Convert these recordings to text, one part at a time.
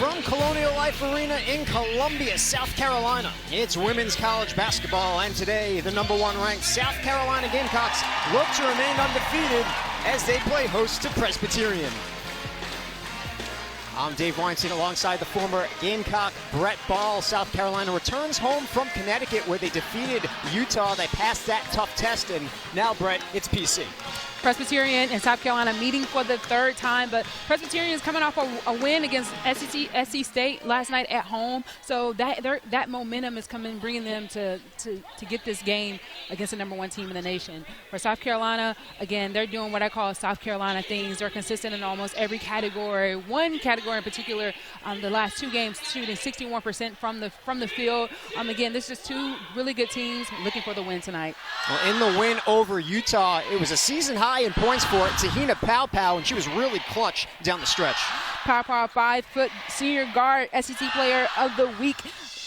From Colonial Life Arena in Columbia, South Carolina, it's women's college basketball, and today the #1 ranked South Carolina Gamecocks look to remain undefeated as they play host to Presbyterian. I'm Dave Weinstein alongside the former Gamecock Brett Ball. South Carolina returns home from Connecticut where they defeated Utah. They passed that tough test, and now, Brett, it's PC. Presbyterian and South Carolina meeting for the third time, but Presbyterian is coming off a win against SC State last night at home, so that momentum is bringing them to get this game against the #1 team in the nation. For South Carolina, again, they're doing what I call South Carolina things. They're consistent in almost every category. One category in particular, the last two games, shooting 61% from the field. Again, this is two really good teams looking for the win tonight. Well, in the win over Utah, it was a season high in points for Te-Hina, and she was really clutch down the stretch. Pow, 5-foot senior guard, SEC Player of the Week,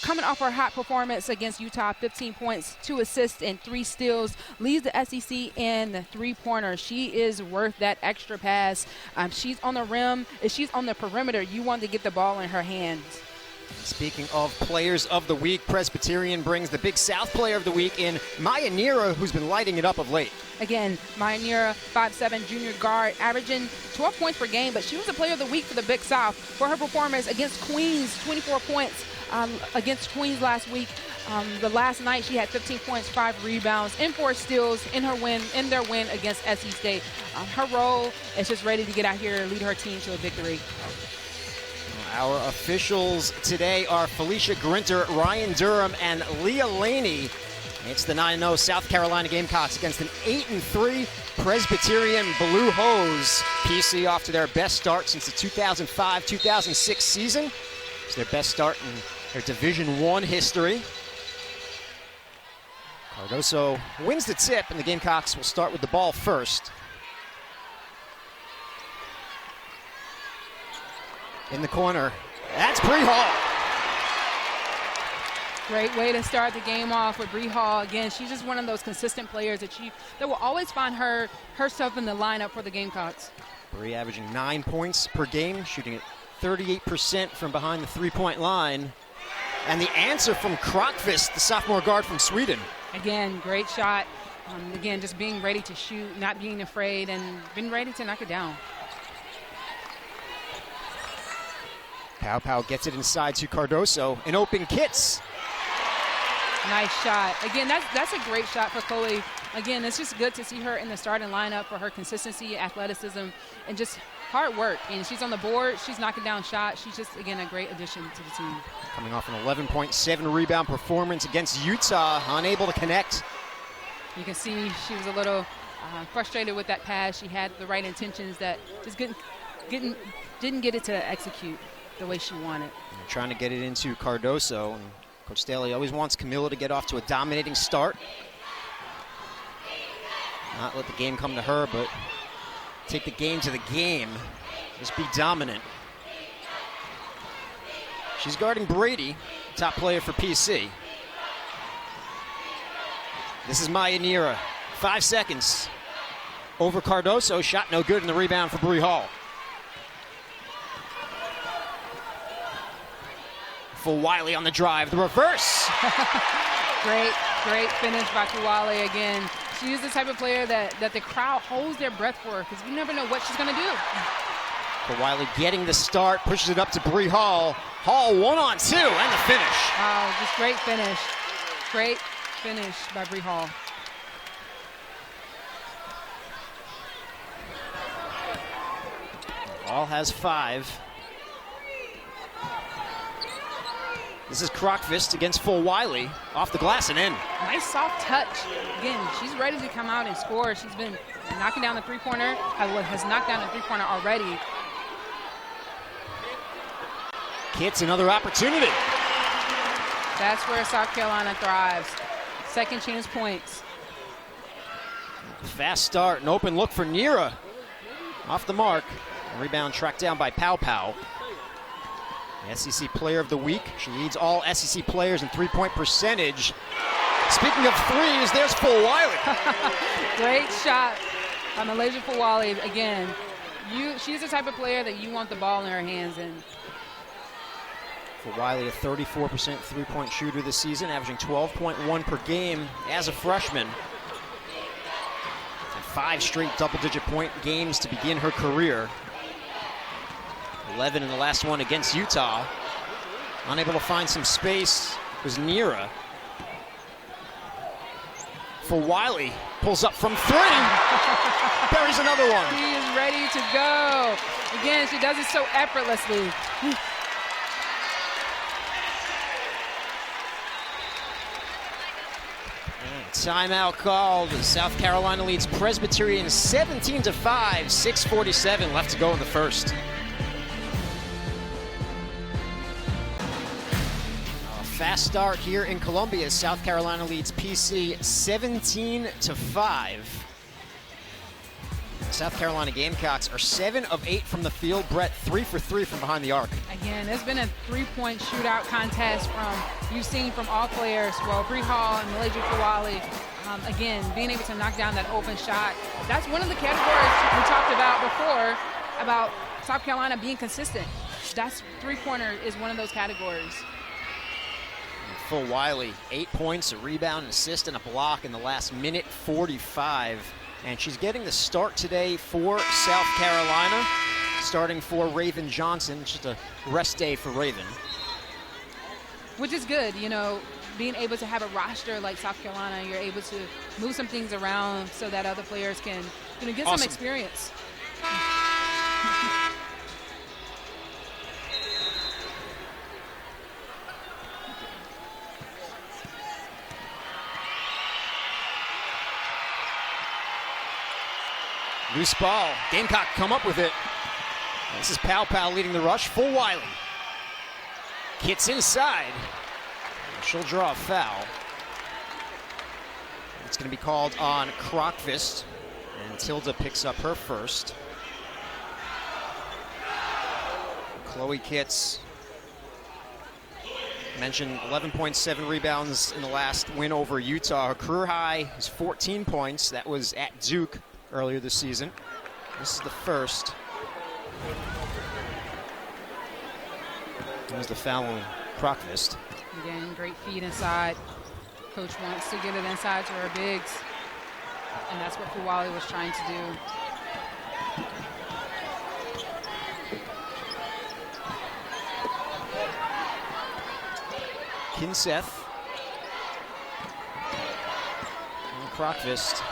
coming off her hot performance against Utah, 15 points, 2 assists, and 3 steals, leads the SEC in the three-pointer. She is worth that extra pass. She's on the rim. If she's on the perimeter, you want to get the ball in her hands. Speaking of Players of the Week, Presbyterian brings the Big South Player of the Week in Maya Nera, who's been lighting it up of late. Again, Maya Nera, 5'7", junior guard, averaging 12 points per game, but she was the Player of the Week for the Big South for her performance against Queens, 24 points against Queens last week. The last night she had 15 points, 5 rebounds, and 4 steals in their win against SC State. Her role is just ready to get out here and lead her team to a victory. Our officials today are Felicia Grinter, Ryan Durham, and Leah Laney. It's the 9-0 South Carolina Gamecocks against an 8-3 Presbyterian Blue Hose. PC off to their best start since the 2005-2006 season. It's their best start in their Division I history. Cardoso wins the tip, and the Gamecocks will start with the ball first. In the corner, that's Bree Hall. Great way to start the game off with Bree Hall. Again, she's just one of those consistent players that will always find herself in the lineup for the Gamecocks. Bree averaging 9 points per game, shooting at 38% from behind the three-point line. And the answer from Krokvist, the sophomore guard from Sweden. Again, great shot. Again, just being ready to shoot, not being afraid, and being ready to knock it down. Pow gets it inside to Cardoso, and open Kits. Nice shot. Again, that's a great shot for Chloe. Again, it's just good to see her in the starting lineup for her consistency, athleticism, and just hard work. And she's on the board. She's knocking down shots. She's just, again, a great addition to the team. Coming off an 11.7 rebound performance against Utah, unable to connect. You can see she was a little frustrated with that pass. She had the right intentions that just didn't get it to execute the way she wanted. And trying to get it into Cardoso, and Coach Staley always wants Kamilla to get off to a dominating start. Not let the game come to her, but take the game to the game. Just be dominant. She's guarding Brady, top player for PC. This is Maya Nera, 5 seconds. Over Cardoso, shot no good, and the rebound for Bree Hall. Fulwiley on the drive, the reverse. Great finish by Fulwiley again. She is the type of player that the crowd holds their breath for, because you never know what she's going to do. Fulwiley getting the start, pushes it up to Bree Hall. Hall 1-on-2, and the finish. Wow, just great finish. Great finish by Bree Hall. Hall has 5. This is Krokvist against Fulwiley, off the glass and in. Nice soft touch. Again, she's ready to come out and score. She's been knocking down the three-pointer, has knocked down the three-pointer already. Kits another opportunity. That's where South Carolina thrives. Second chance points. Fast start, an open look for Nera. Off the mark. Rebound tracked down by Pow. The SEC Player of the Week. She leads all SEC players in three-point percentage. Speaking of threes, there's Fulwiley. Great shot by Malaysia Fulwiley. Again, she's the type of player that you want the ball in her hands, and Fulwiley, a 34% three-point shooter this season, averaging 12.1 per game as a freshman. And 5 straight double-digit point games to begin her career. 11 in the last one against Utah. Unable to find some space was Nira. Fulwiley pulls up from 3. Buries another one. She is ready to go. Again, she does it so effortlessly. Timeout called. South Carolina leads Presbyterian 17-5, 6:47 left to go in the first. A fast start here in Columbia. South Carolina leads PC 17-5. South Carolina Gamecocks are 7 of 8 from the field. Brett, 3 for 3 from behind the arc. Again, it's been a 3-point shootout contest you've seen from all players. Well, Bree Hall and Malaysia Fulwiley, again, being able to knock down that open shot. That's one of the categories we talked about before, about South Carolina being consistent. That's three-pointer is one of those categories. Fulwiley, 8 points, a rebound, an assist, and a block in the last minute 45. And she's getting the start today for South Carolina, starting for Raven Johnson. Just a rest day for Raven. Which is good, you know, being able to have a roster like South Carolina, you're able to move some things around so that other players can, you know, get some experience. Loose ball. Gamecock come up with it. This is Pow leading the rush. Fulwiley hits inside. She'll draw a foul. It's going to be called on Krokvist, and Tilda picks up her first. Chloe Kitts mentioned 11.7 rebounds in the last win over Utah. Her career high is 14 points. That was at Duke earlier this season. This is the first. There's the foul on Krokvist. Again, great feed inside. Coach wants to get it inside to her bigs, and that's what Fulwiley was trying to do. Kinseth. And Krokvist.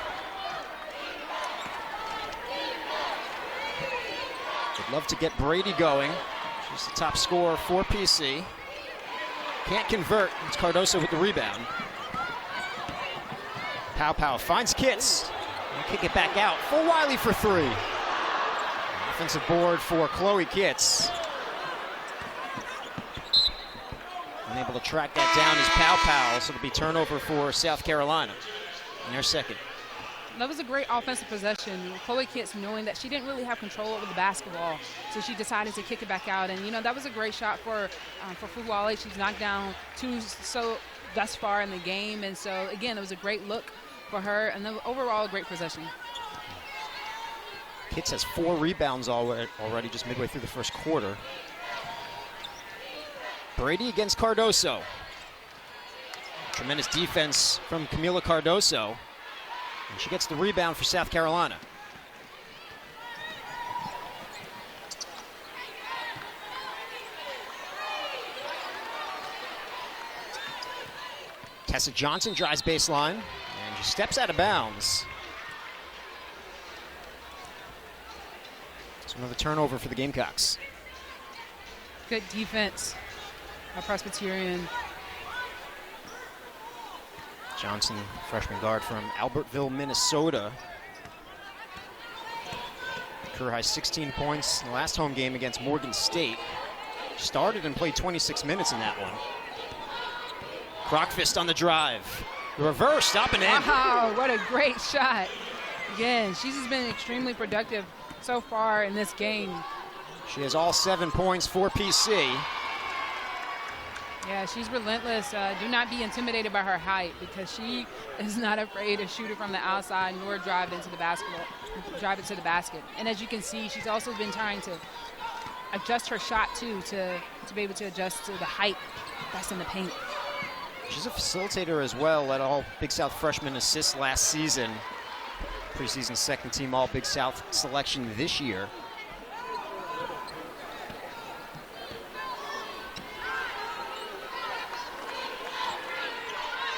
Would love to get Brady going. She's the top scorer for PC. Can't convert. It's Cardoso with the rebound. Pow finds Kitts. And kick it back out. Fulwiley for 3. Offensive board for Chloe Kitts. Unable to track that down is Pow, so it'll be turnover for South Carolina in their second. That was a great offensive possession. Chloe Kitts knowing that she didn't really have control over the basketball, so she decided to kick it back out. And, you know, that was a great shot for Fulwiley. She's knocked down 2 thus far in the game. And so, again, it was a great look for her. And then overall, a great possession. Kitts has 4 rebounds already just midway through the first quarter. Brady against Cardoso. Tremendous defense from Kamilla Cardoso. And she gets the rebound for South Carolina. Tessa Johnson drives baseline, and she steps out of bounds. So another turnover for the Gamecocks. Good defense by Presbyterian. Johnson, freshman guard from Albertville, Minnesota. Career high 16 points in the last home game against Morgan State. Started and played 26 minutes in that one. Krokvist on the drive. The reverse, stop and in. Wow, what a great shot. Again, she's just been extremely productive so far in this game. She has all 7 points for PC. Yeah, she's relentless. Do not be intimidated by her height, because she is not afraid to shoot it from the outside nor drive into the basket. And as you can see, she's also been trying to adjust her shot too to be able to adjust to the height that's in the paint. She's a facilitator as well. Led all Big South freshman assists last season. Preseason second team all Big South selection this year.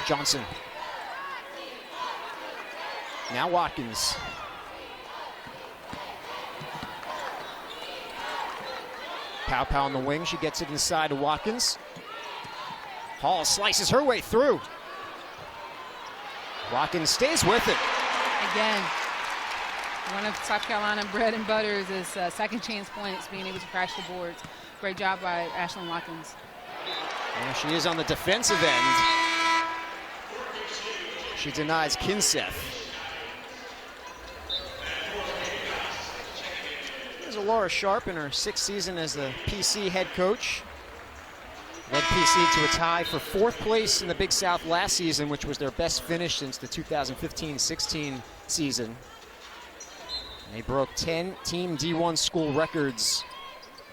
Johnson. Now Watkins. Pow Pow on the wing. She gets it inside to Watkins. Hall slices her way through. Watkins stays with it. Again, one of South Carolina bread and butters is second chance points, being able to crash the boards. Great job by Ashlyn Watkins. Yeah, she is on the defensive end. She denies Kinseth. Here's Laura Sharp in her 6th season as the PC head coach. Led PC to a tie for 4th place in the Big South last season, which was their best finish since the 2015-16 season. They broke 10 team D1 school records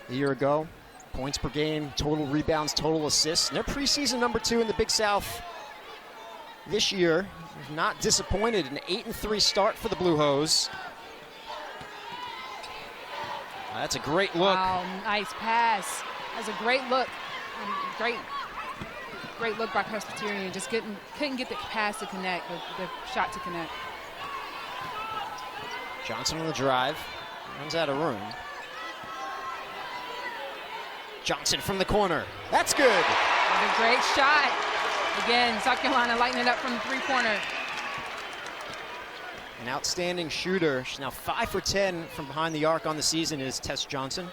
a year ago. Points per game, total rebounds, total assists. And they're preseason number 2 in the Big South this year. Not disappointed, an 8-3 start for the Blue Hose. That's a great look. Wow, nice pass. That's a great look. Great look by Presbyterian. Just couldn't get the pass to connect, the shot to connect. Johnson on the drive, runs out of room. Johnson from the corner. That's good. What a great shot. Again, South Carolina lighting it up from the three-pointer. An outstanding shooter. She's now 5 for 10 from behind the arc on the season is Tess Johnson.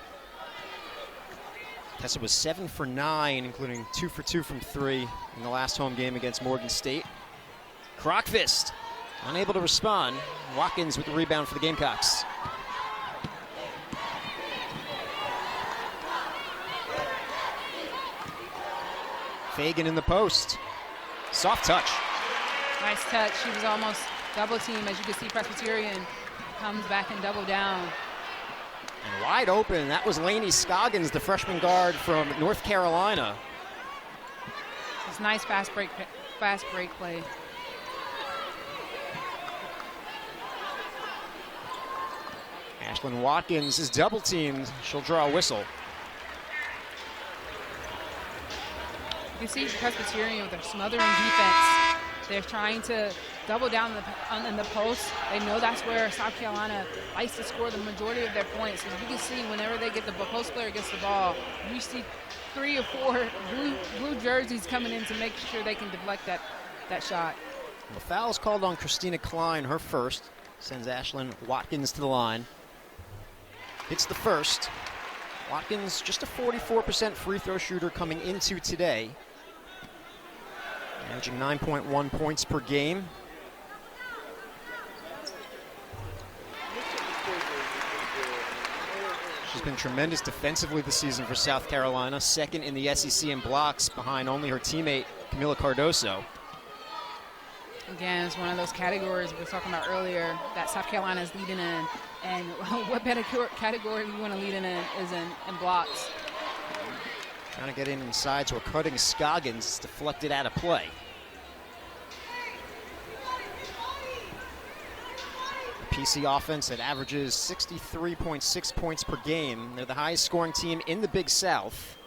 Tessa was 7 for 9, including 2 for 2 from 3 in the last home game against Morgan State. Crockfist unable to respond. Watkins with the rebound for the Gamecocks. Fagan in the post. Soft touch. Nice touch. She was almost double team. As you can see, Presbyterian comes back and double down. And wide open, that was Lainey Scoggins, the freshman guard from North Carolina. It's nice fast break play. Ashlyn Watkins is double teamed. She'll draw a whistle. You can see Presbyterian with their smothering defense. They're trying to double down in the post. They know that's where South Carolina likes to score the majority of their points. As you can see, whenever they get the post player gets the ball, you see 3 or 4 blue jerseys coming in to make sure they can deflect that shot. The foul is called on Christina Klein, her first. Sends Ashlyn Watkins to the line. Hits the first. Watkins just a 44% free throw shooter coming into today. Averaging 9.1 points per game. She's been tremendous defensively this season for South Carolina, second in the SEC in blocks behind only her teammate, Kamilla Cardoso. Again, it's one of those categories we were talking about earlier that South Carolina is leading in. And what better category you want to lead in is in blocks. Trying to get in inside to a cutting Scoggins. It's deflected out of play. The PC offense that averages 63.6 points per game. They're the highest scoring team in the Big South.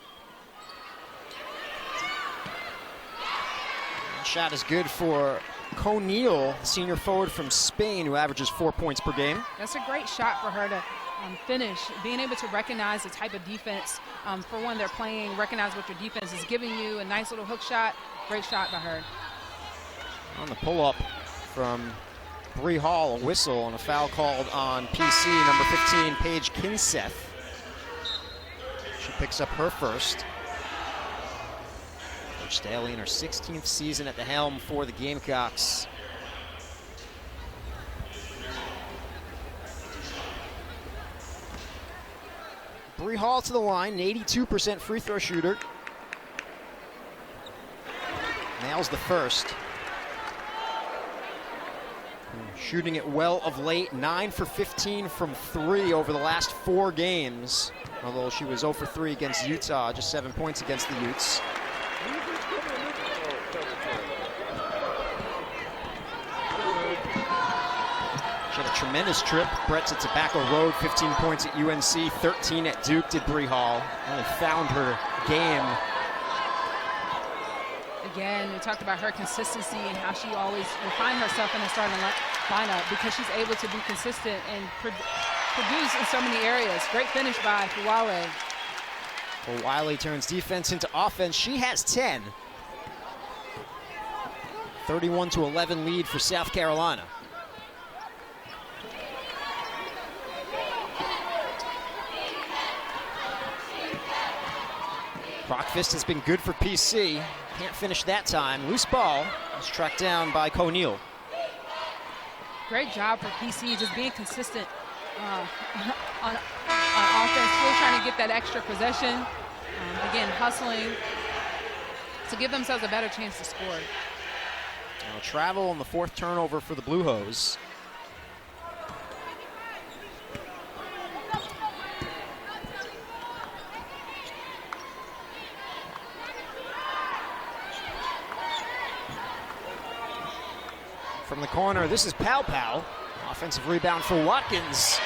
That shot is good for O'Neal, senior forward from Spain, who averages 4 points per game. That's a great shot for her to finish. Being able to recognize the type of defense for when they're playing, recognize what your defense is giving you. A nice little hook shot. Great shot by her. On the pull-up from Bree Hall, a whistle and a foul called on PC, number 15, Paige Kinseth. She picks up her first. Staley in her 16th season at the helm for the Gamecocks. Bree Hall to the line, 82% free throw shooter. Nails the first. shooting it well of late. 9 for 15 from 3 over the last 4 games. Although she was 0 for 3 against Utah, just 7 points against the Utes. She had a tremendous trip. Brett's at Tobacco Road, 15 points at UNC, 13 at Duke, did Bree Hall. Really found her game. Again, we talked about her consistency and how she always will find herself in the starting lineup because she's able to be consistent and produce in so many areas. Great finish by Fulwiley. Fulwiley turns defense into offense. She has 10. 31-11 lead for South Carolina. Rockfist has been good for PC. Can't finish that time. Loose ball was tracked down by O'Neal. Great job for PC, just being consistent on offense, still trying to get that extra possession. Again, hustling to give themselves a better chance to score. Now travel on the 4th turnover for the Blue Hose. From the corner, this is Pow Pow. Offensive rebound for Watkins.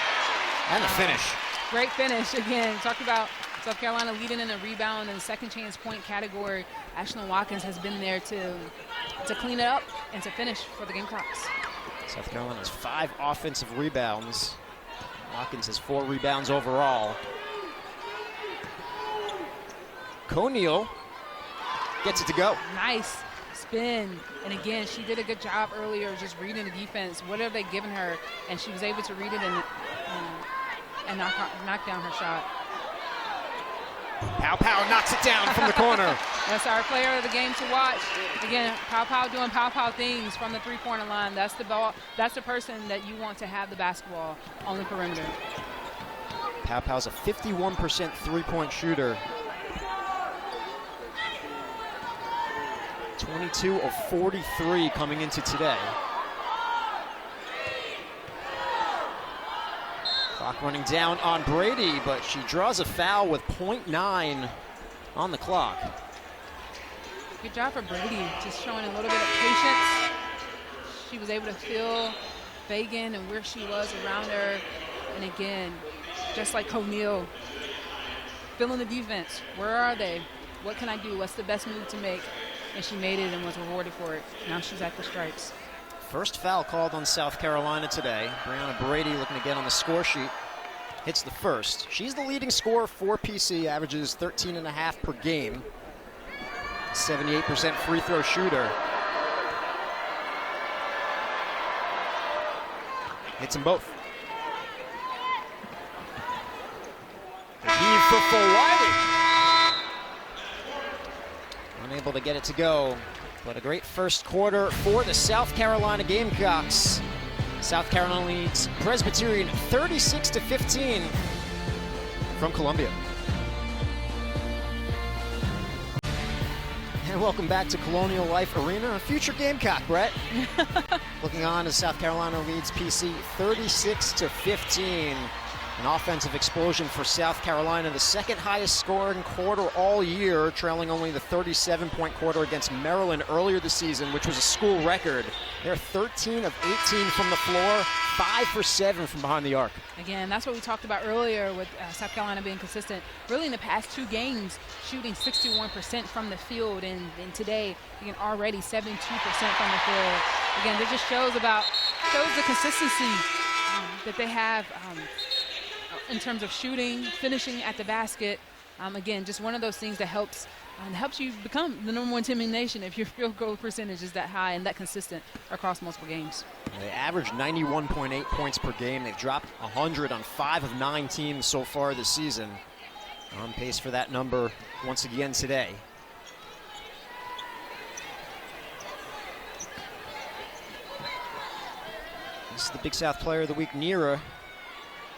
And the finish. Great finish. Again, talked about South Carolina leading in a rebound and second chance point category. Ashlyn Watkins has been there to clean it up and to finish for the Gamecocks. South Carolina has 5 offensive rebounds. Watkins has 4 rebounds overall. O'Neal gets it to go. Nice spin. And again, she did a good job earlier just reading the defense. What are they giving her? And she was able to read it and knock down her shot. Pow Pow knocks it down from the corner. That's our player of the game to watch. Again, Pow Pow doing Pow Pow things from the three-pointer line. That's the ball. That's the person that you want to have the basketball on the perimeter. Pow Pow's a 51% three-point shooter. 22 of 43 coming into today. Clock running down on Brady, but she draws a foul with .9 on the clock. Good job for Brady, just showing a little bit of patience. She was able to feel Fagan and where she was around her. And again, just like O'Neal, feeling the defense. Where are they? What can I do? What's the best move to make? And she made it and was rewarded for it. Now she's at the stripes. First foul called on South Carolina today. Brianna Brady looking to get on the score sheet. Hits the first. She's the leading scorer for PC, averages 13.5 per game. 78% free throw shooter. Hits them both. The heave for Fulwiley. Unable to get it to go, but a great first quarter for the South Carolina Gamecocks. South Carolina leads Presbyterian 36-15 from Columbia. And welcome back to Colonial Life Arena, a future Gamecock, Brett. Looking on as South Carolina leads PC 36-15. An offensive explosion for South Carolina, the second highest scoring quarter all year, trailing only the 37-point quarter against Maryland earlier this season, which was a school record. They're 13 of 18 from the floor, 5 for 7 from behind the arc. Again, that's what we talked about earlier with South Carolina being consistent. Really in the past 2 games, shooting 61% from the field, and today, again, already 72% from the field. Again, that just shows the consistency that they have in terms of shooting, finishing at the basket. Again, just one of those things that helps you become the #1 team in the nation if your field goal percentage is that high and that consistent across multiple games. They average 91.8 points per game. They've dropped 100 on 5 of 9 teams so far this season. On pace for that number once again today. This is the Big South Player of the Week, Nira.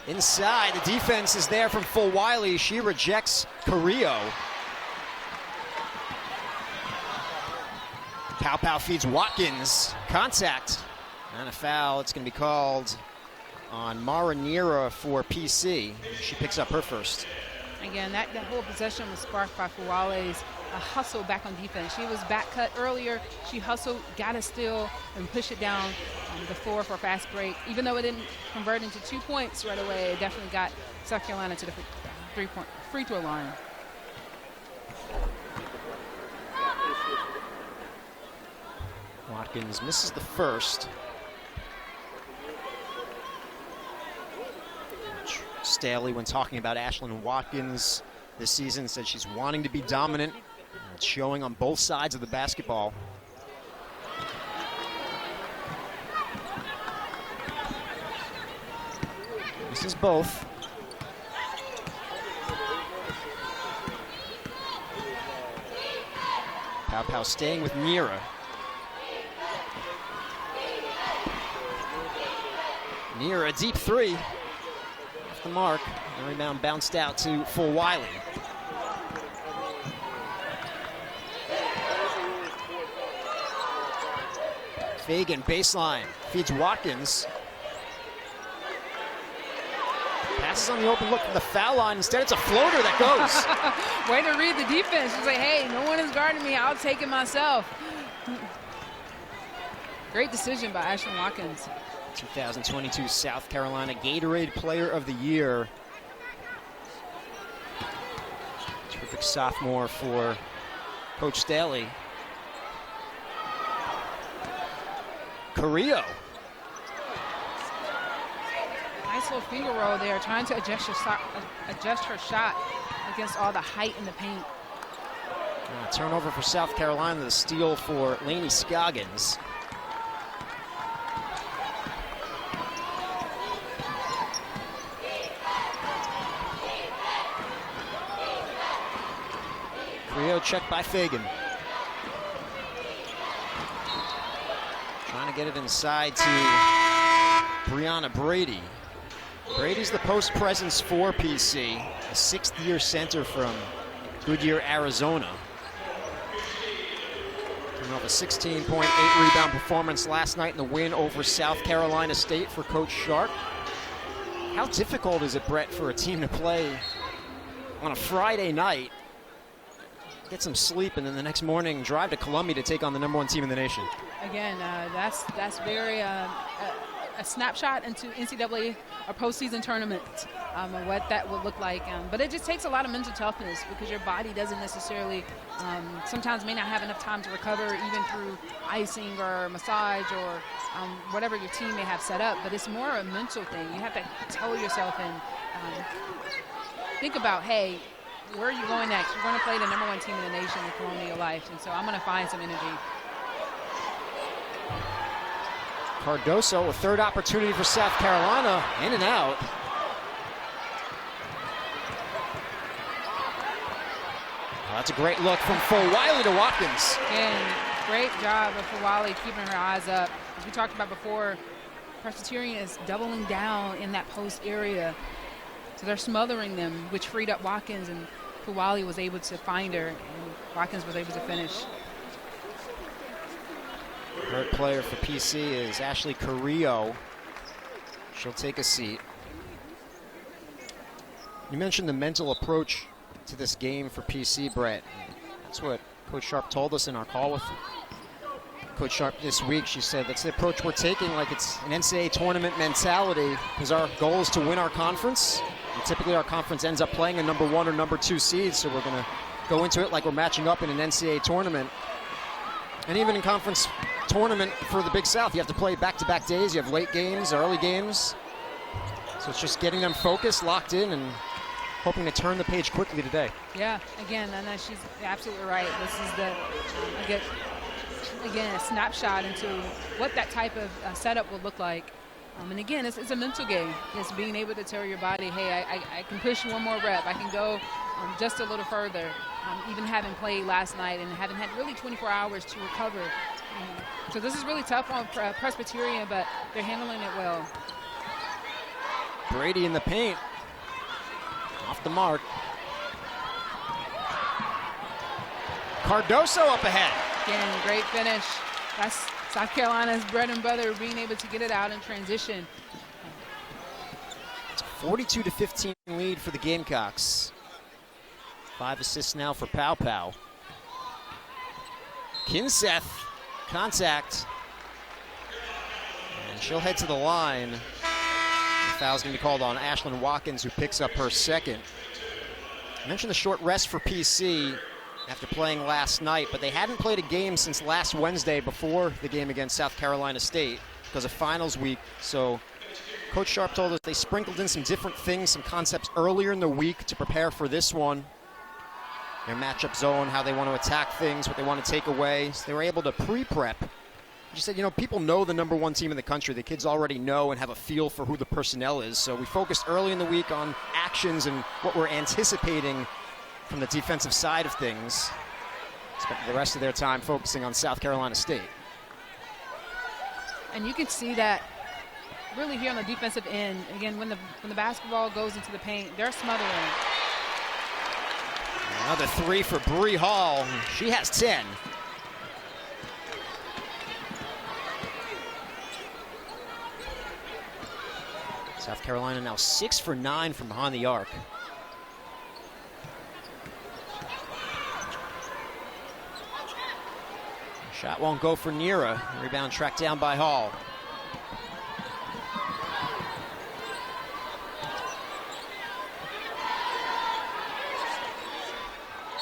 Inside, the defense is there from Fulwiley. She rejects Carrillo. Pow Pow feeds Watkins. Contact. And a foul. It's going to be called on Maranira for PC. She picks up her first. Again, that whole possession was sparked by Fulwiley's hustle back on defense. She was back cut earlier. She hustled, got a steal, and pushed it down the floor for a fast break. Even though it didn't convert into 2 points right away, it definitely got South Carolina to the free throw line. Watkins misses the first. Staley, when talking about Ashlyn Watkins this season, said she's wanting to be dominant. It's showing on both sides of the basketball. This is both. Pow staying with Nira. Nira, a deep three. Off the mark. The rebound bounced out to Fulwiley. Fagan, baseline, feeds Watkins. Passes on the open look from the foul line. Instead, it's a floater that goes. Way to read the defense. She's like, hey, no one is guarding me. I'll take it myself. Great decision by Ashlyn Watkins. 2022 South Carolina Gatorade Player of the Year. Terrific sophomore for Coach Staley. Carrillo. Nice little finger roll there, trying to adjust her shot against all the height in the paint. Turnover for South Carolina, the steal for Lainey Scoggins. Carrillo checked by Fagan. Trying to get it inside to Brianna Brady. Brady's the post presence for PC, a sixth-year center from Goodyear, Arizona. Coming off a 16.8 rebound performance last night in the win over South Carolina State for Coach Sharp. How difficult is it, Brett, for a team to play on a Friday night, get some sleep, and then the next morning drive to Columbia to take on the #1 team in the nation? Again, that's very a snapshot into NCAA or postseason tournament, what that would look like. But it just takes a lot of mental toughness because your body doesn't necessarily, sometimes may not have enough time to recover, even through icing or massage or whatever your team may have set up. But it's more a mental thing. You have to tell yourself and think about, hey, where are you going next? You're going to play the #1 team in the nation in Colonial Life, and so I'm going to find some energy. Cardoso, a third opportunity for South Carolina, in and out. That's a great look from Fulwiley to Watkins. And great job of Fulwiley keeping her eyes up. As we talked about before, Presbyterian is doubling down in that post area. So they're smothering them, which freed up Watkins, and Fulwiley was able to find her, and Watkins was able to finish. Third player for PC is Ashley Carrillo. She'll take a seat. You mentioned the mental approach to this game for PC, Brett. That's what Coach Sharp told us in our call with Coach Sharp this week. She said that's the approach we're taking, like it's an NCAA tournament mentality, because our goal is to win our conference. And typically our conference ends up playing a #1 or #2 seed, so we're going to go into it like we're matching up in an NCAA tournament. And even in conference tournament for the Big South, you have to play back-to-back days. You have late games, early games. So it's just getting them focused, locked in, and hoping to turn the page quickly today. Yeah, again, and she's absolutely right. This is again, a snapshot into what that type of setup will look like. And again, it's a mental game. It's being able to tell your body, hey, I can push one more rep. I can go just a little further. Even having played last night and having had really 24 hours to recover. So this is really tough on Presbyterian, but they're handling it well. Brady in the paint. Off the mark. Cardoso up ahead. Again, great finish. That's South Carolina's bread and butter, being able to get it out in transition. It's a 42-15 lead for the Gamecocks. 5 assists now for Pow Pow. Kinseth, contact. And she'll head to the line. The foul's going to be called on Ashlyn Watkins, who picks up her second. I mentioned the short rest for PC after playing last night, but they hadn't played a game since last Wednesday before the game against South Carolina State because of finals week. So Coach Sharp told us they sprinkled in some different things, some concepts earlier in the week to prepare for this one. Their matchup zone, how they want to attack things, what they want to take away. So they were able to pre-prep. She said, you know, people know the #1 team in the country. The kids already know and have a feel for who the personnel is. So we focused early in the week on actions and what we're anticipating from the defensive side of things. Spent the rest of their time focusing on South Carolina State. And you can see that really here on the defensive end. Again, when the basketball goes into the paint, they're smothering. Another 3 for Bree Hall. She has 10. South Carolina now 6 for 9 from behind the arc. Shot won't go for Nira. Rebound tracked down by Hall.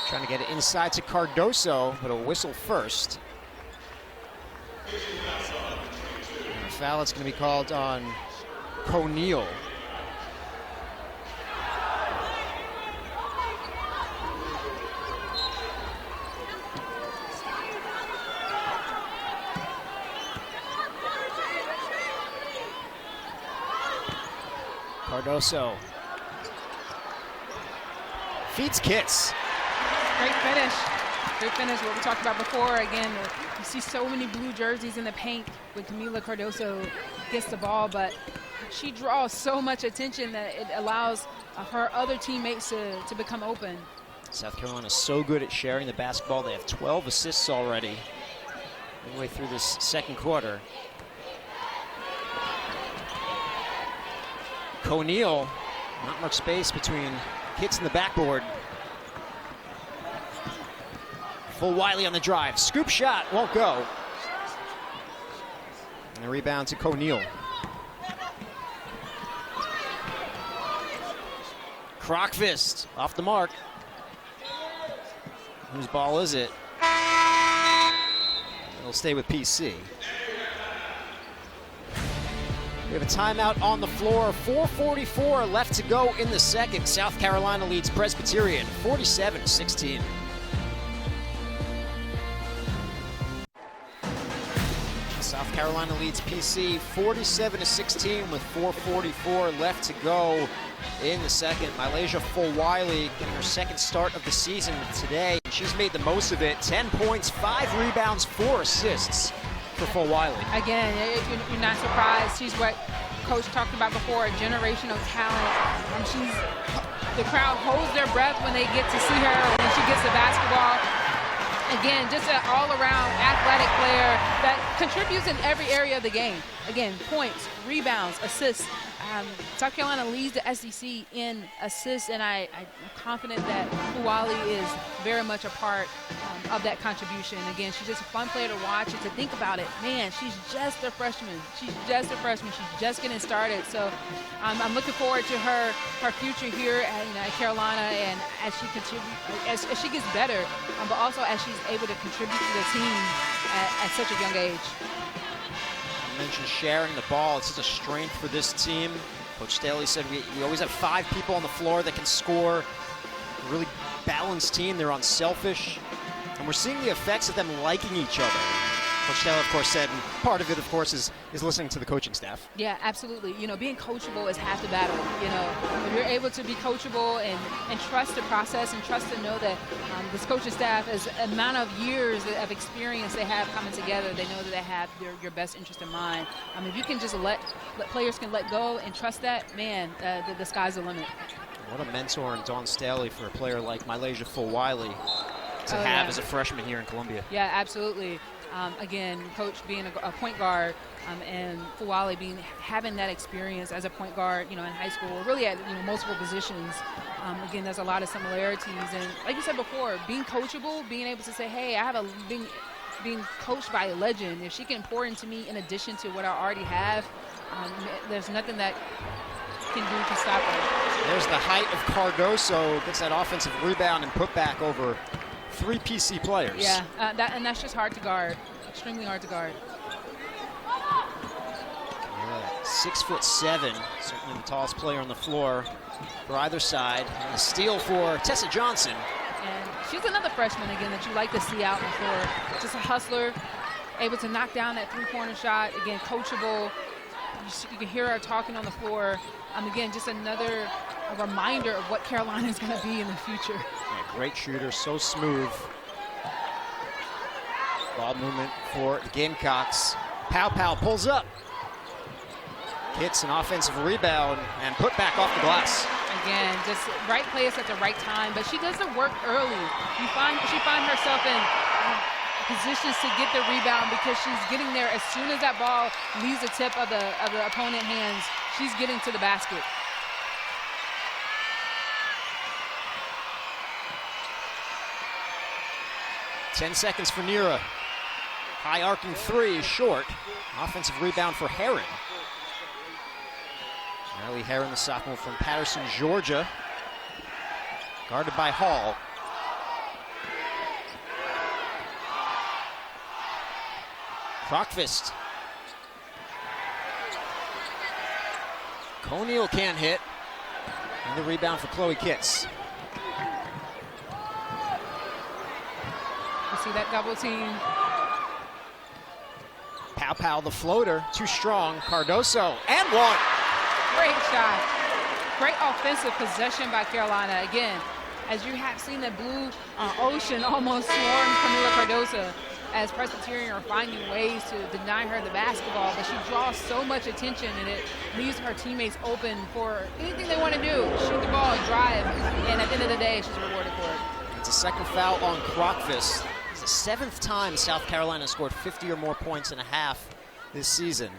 Trying to get it inside to Cardoso, but a whistle first. And a foul that's going to be called on O'Neal. Cardoso feeds Kitts. Great finish. Great finish, what we talked about before. Again, you see so many blue jerseys in the paint when Kamilla Cardoso gets the ball, but she draws so much attention that it allows her other teammates to become open. South Carolina is so good at sharing the basketball. They have 12 assists already midway through this second quarter. O'Neal, not much space between Kitts and the backboard. Fulwiley on the drive. Scoop shot, won't go. And a rebound to O'Neal. Crockfist off the mark. Whose ball is it? It'll stay with PC. We have a timeout on the floor. 4:44 left to go in the second. South Carolina leads Presbyterian 47-16. South Carolina leads PC 47-16 with 4:44 left to go in the second. Malaysia Fulwiley getting her second start of the season today. She's made the most of it. 10 points, 5 rebounds, 4 assists for Fulwiley. Again, you're not surprised. She's what Coach talked about before, a generational talent. And the crowd holds their breath when they get to see her when she gets the basketball. Again, just an all-around athletic player that contributes in every area of the game. Again, points, rebounds, assists. South Carolina leads the SEC in assists, and I'm confident that Fulwiley is very much a part of that contribution. Again, she's just a fun player to watch and to think about it. Man, she's just a freshman. She's just a freshman. She's just getting started. So I'm looking forward to her future here at Carolina, and as she contributes, as she gets better, but also as she's able to contribute to the team at such a young age. I mentioned sharing the ball. It's such a strength for this team. Coach Staley said we always have 5 people on the floor that can score. A really balanced team. They're unselfish. And we're seeing the effects of them liking each other. Coach Staley, of course, said, and part of it, of course, is listening to the coaching staff. Yeah, absolutely. Being coachable is half the battle. If you're able to be coachable and trust the process and trust to know that this coaching staff, as amount of years of experience they have coming together, they know that they have your best interest in mind. If you can just let players can let go and trust that, man, the sky's the limit. What a mentor in Dawn Staley for a player like Malaysia Fulwiley to have as a freshman here in Columbia. Yeah, absolutely. Again, Coach being a point guard, and Fulwiley having that experience as a point guard, in high school, or really at multiple positions. Again, there's a lot of similarities, and like you said before, being coachable, being able to say, hey, I have being coached by a legend. If she can pour into me in addition to what I already have, there's nothing that can do to stop her. There's the height of Cardoso, gets that offensive rebound and put back over 3 PC players. Yeah, that's just hard to guard, extremely hard to guard. 6'7", certainly the tallest player on the floor for either side. And a steal for Tessa Johnson. And she's another freshman, again, that you like to see out on the floor. Just a hustler, able to knock down that three-pointer shot. Again, coachable. You can hear her talking on the floor. Again, just another reminder of what Carolina is going to be in the future. Yeah, great shooter, so smooth. Ball movement for the Gamecocks. Pow pulls up. Hits an offensive rebound and put back off the glass. Again, just right place at the right time, but she does the work early. She finds herself in positions to get the rebound because she's getting there as soon as that ball leaves the tip of the opponent's hands. She's getting to the basket. Ten seconds for Nira. High arcing three is short. Offensive rebound for Heron. Riley Heron, the sophomore from Patterson, Georgia. Guarded by Hall. Crockfist. O'Neal can't hit. And the rebound for Chloe Kitts. You see that double team. Pow, the floater, too strong. Cardoso, and one. Great shot. Great offensive possession by Carolina. Again, as you have seen the blue ocean almost swarm Kamilla Cardoso, as Presbyterian are finding ways to deny her the basketball, but she draws so much attention and it leaves her teammates open for anything they want to do. Shoot the ball, drive, and at the end of the day, she's rewarded for it. It's a second foul on Crockfist. It's the 7th time South Carolina scored 50 or more points in a half this season.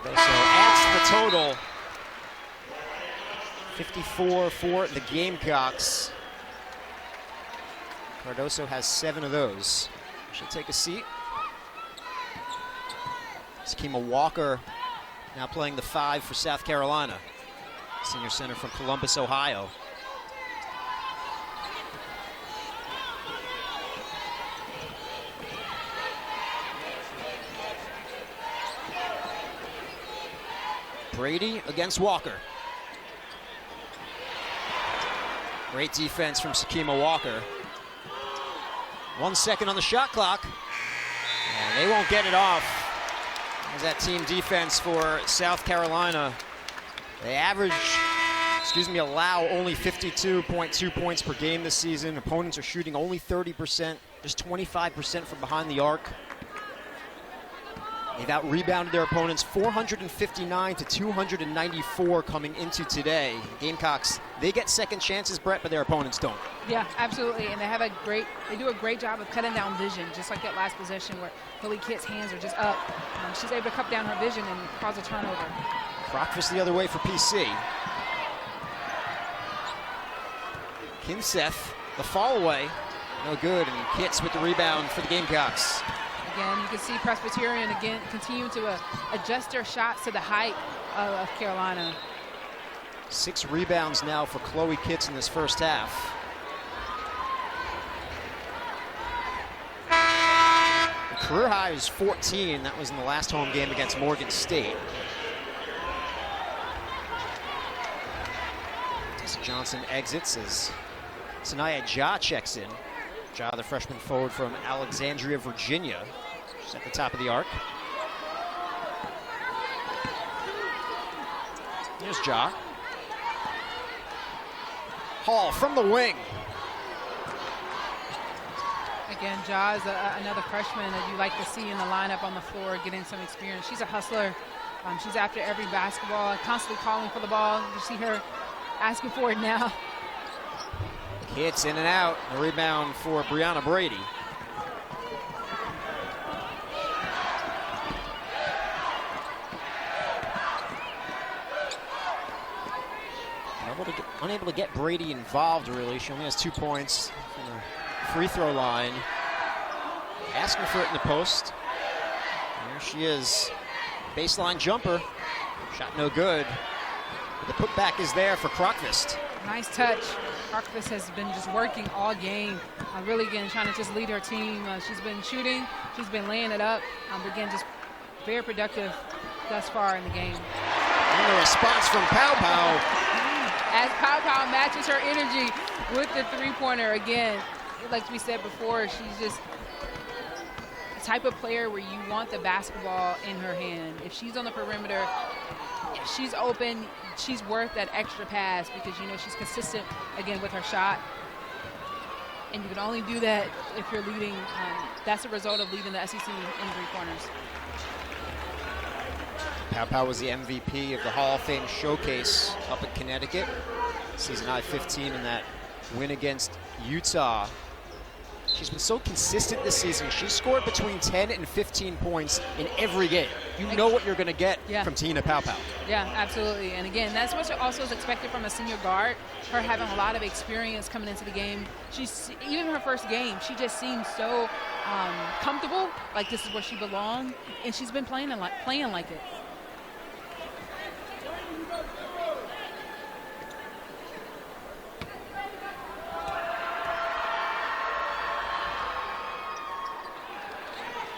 So adds the total. 54 for the Gamecocks. Cardoso has 7 of those. She'll take a seat. Te-Hina Walker now playing the 5 for South Carolina. Senior center from Columbus, Ohio. Brady against Walker. Great defense from Te-Hina Walker. 1 second on the shot clock. And they won't get it off. There's that team defense for South Carolina. They allow only 52.2 points per game this season. Opponents are shooting only 30%, just 25% from behind the arc. They've out-rebounded their opponents 459 to 294 coming into today. Gamecocks, they get second chances, Brett, but their opponents don't. Yeah, absolutely, and they do a great job of cutting down vision, just like that last possession where Chloe Kitts' hands are just up. She's able to cut down her vision and cause a turnover. Crockfist the other way for PC. Kinseth, the fall away, no good, and Kitts with the rebound for the Gamecocks. Again, you can see Presbyterian again continue to adjust their shots to the height of Carolina. 6 rebounds now for Chloe Kitts in this first half. The career high is 14. That was in the last home game against Morgan State. Tessa Johnson exits as Sanaya Ja checks in. Ja, the freshman forward from Alexandria, Virginia. She's at the top of the arc. Here's Ja. Hall from the wing. Again, Ja is another freshman that you like to see in the lineup on the floor, getting some experience. She's a hustler. She's after every basketball, constantly calling for the ball. You see her asking for it now. Hits in and out. A rebound for Brianna Brady. Unable to get Brady involved, really. She only has 2 points from the free throw line. Asking for it in the post. There she is. Baseline jumper. Shot no good. But the putback is there for Krokvist. Nice touch. Krokvist has been just working all game. Really, again, trying to just lead her team. She's been shooting. She's been laying it up. Again, just very productive thus far in the game. And the response from Pow Pow. As Pow Pow matches her energy with the three-pointer. Again, like we said before, she's just the type of player where you want the basketball in her hand. If she's on the perimeter, if she's open, she's worth that extra pass because you know she's consistent, again, with her shot. And you can only do that if you're leading. That's a result of leading the SEC in three-pointers. Pow Pow was the MVP of the Hall of Fame Showcase up in Connecticut. Season high 15 in that win against Utah. She's been so consistent this season. She's scored between 10 and 15 points in every game. You know what you're going to get from Te-Hina Pow Pow. Yeah, absolutely. And again, that's what also is expected from a senior guard. Her having a lot of experience coming into the game. She's even her first game, she just seems so comfortable, like this is where she belongs, and she's been playing like it.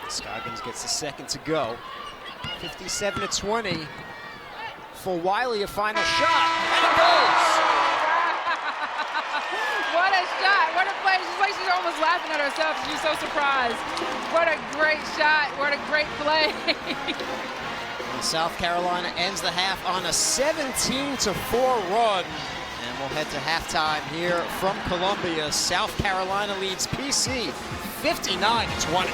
Scoggins gets the second to go. 57-20. Fulwiley, a final shot, and it goes! What a shot, what a play. She's like she's almost laughing at herself. She's so surprised. What a great shot, what a great play. And South Carolina ends the half on a 17-4 run. And we'll head to halftime here from Columbia. South Carolina leads PC 59-20.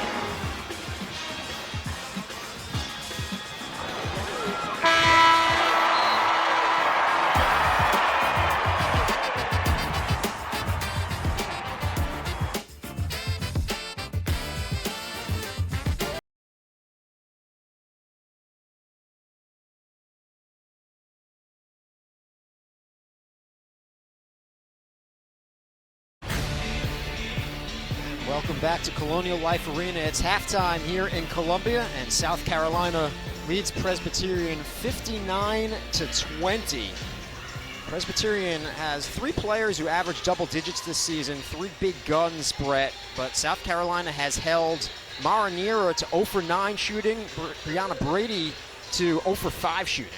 Welcome back to Colonial Life Arena. It's halftime here in Columbia, and South Carolina leads Presbyterian 59-20. Presbyterian has 3 players who average double digits this season, 3 big guns, Brett, but South Carolina has held Maranira to 0 for 9 shooting, Brianna Brady to 0 for 5 shooting.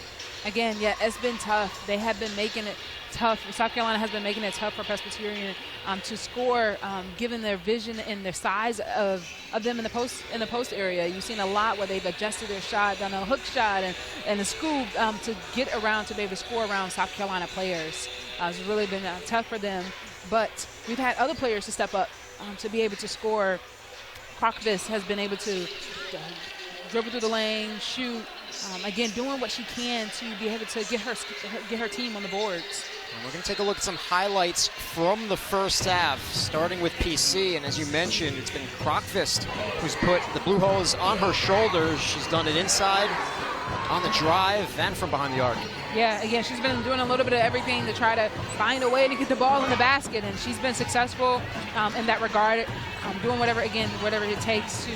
Again, yeah, it's been tough. They have been making it tough. South Carolina has been making it tough for Presbyterian to score, given their vision and their size of them in the post area. You've seen a lot where they've adjusted their shot, done a hook shot and a scoop to get around to be able to score around South Carolina players. It's really been tough for them, but we've had other players to step up to be able to score. Krokvist has been able to dribble through the lane, shoot. Again, doing what she can to be able to get her team on the boards. And we're going to take a look at some highlights from the first half, starting with PC. And as you mentioned, it's been Krokvist who's put the blue hose on her shoulders. She's done it inside, on the drive, and from behind the arc. Yeah, again, she's been doing a little bit of everything to try to find a way to get the ball in the basket, and she's been successful in that regard, doing whatever it takes to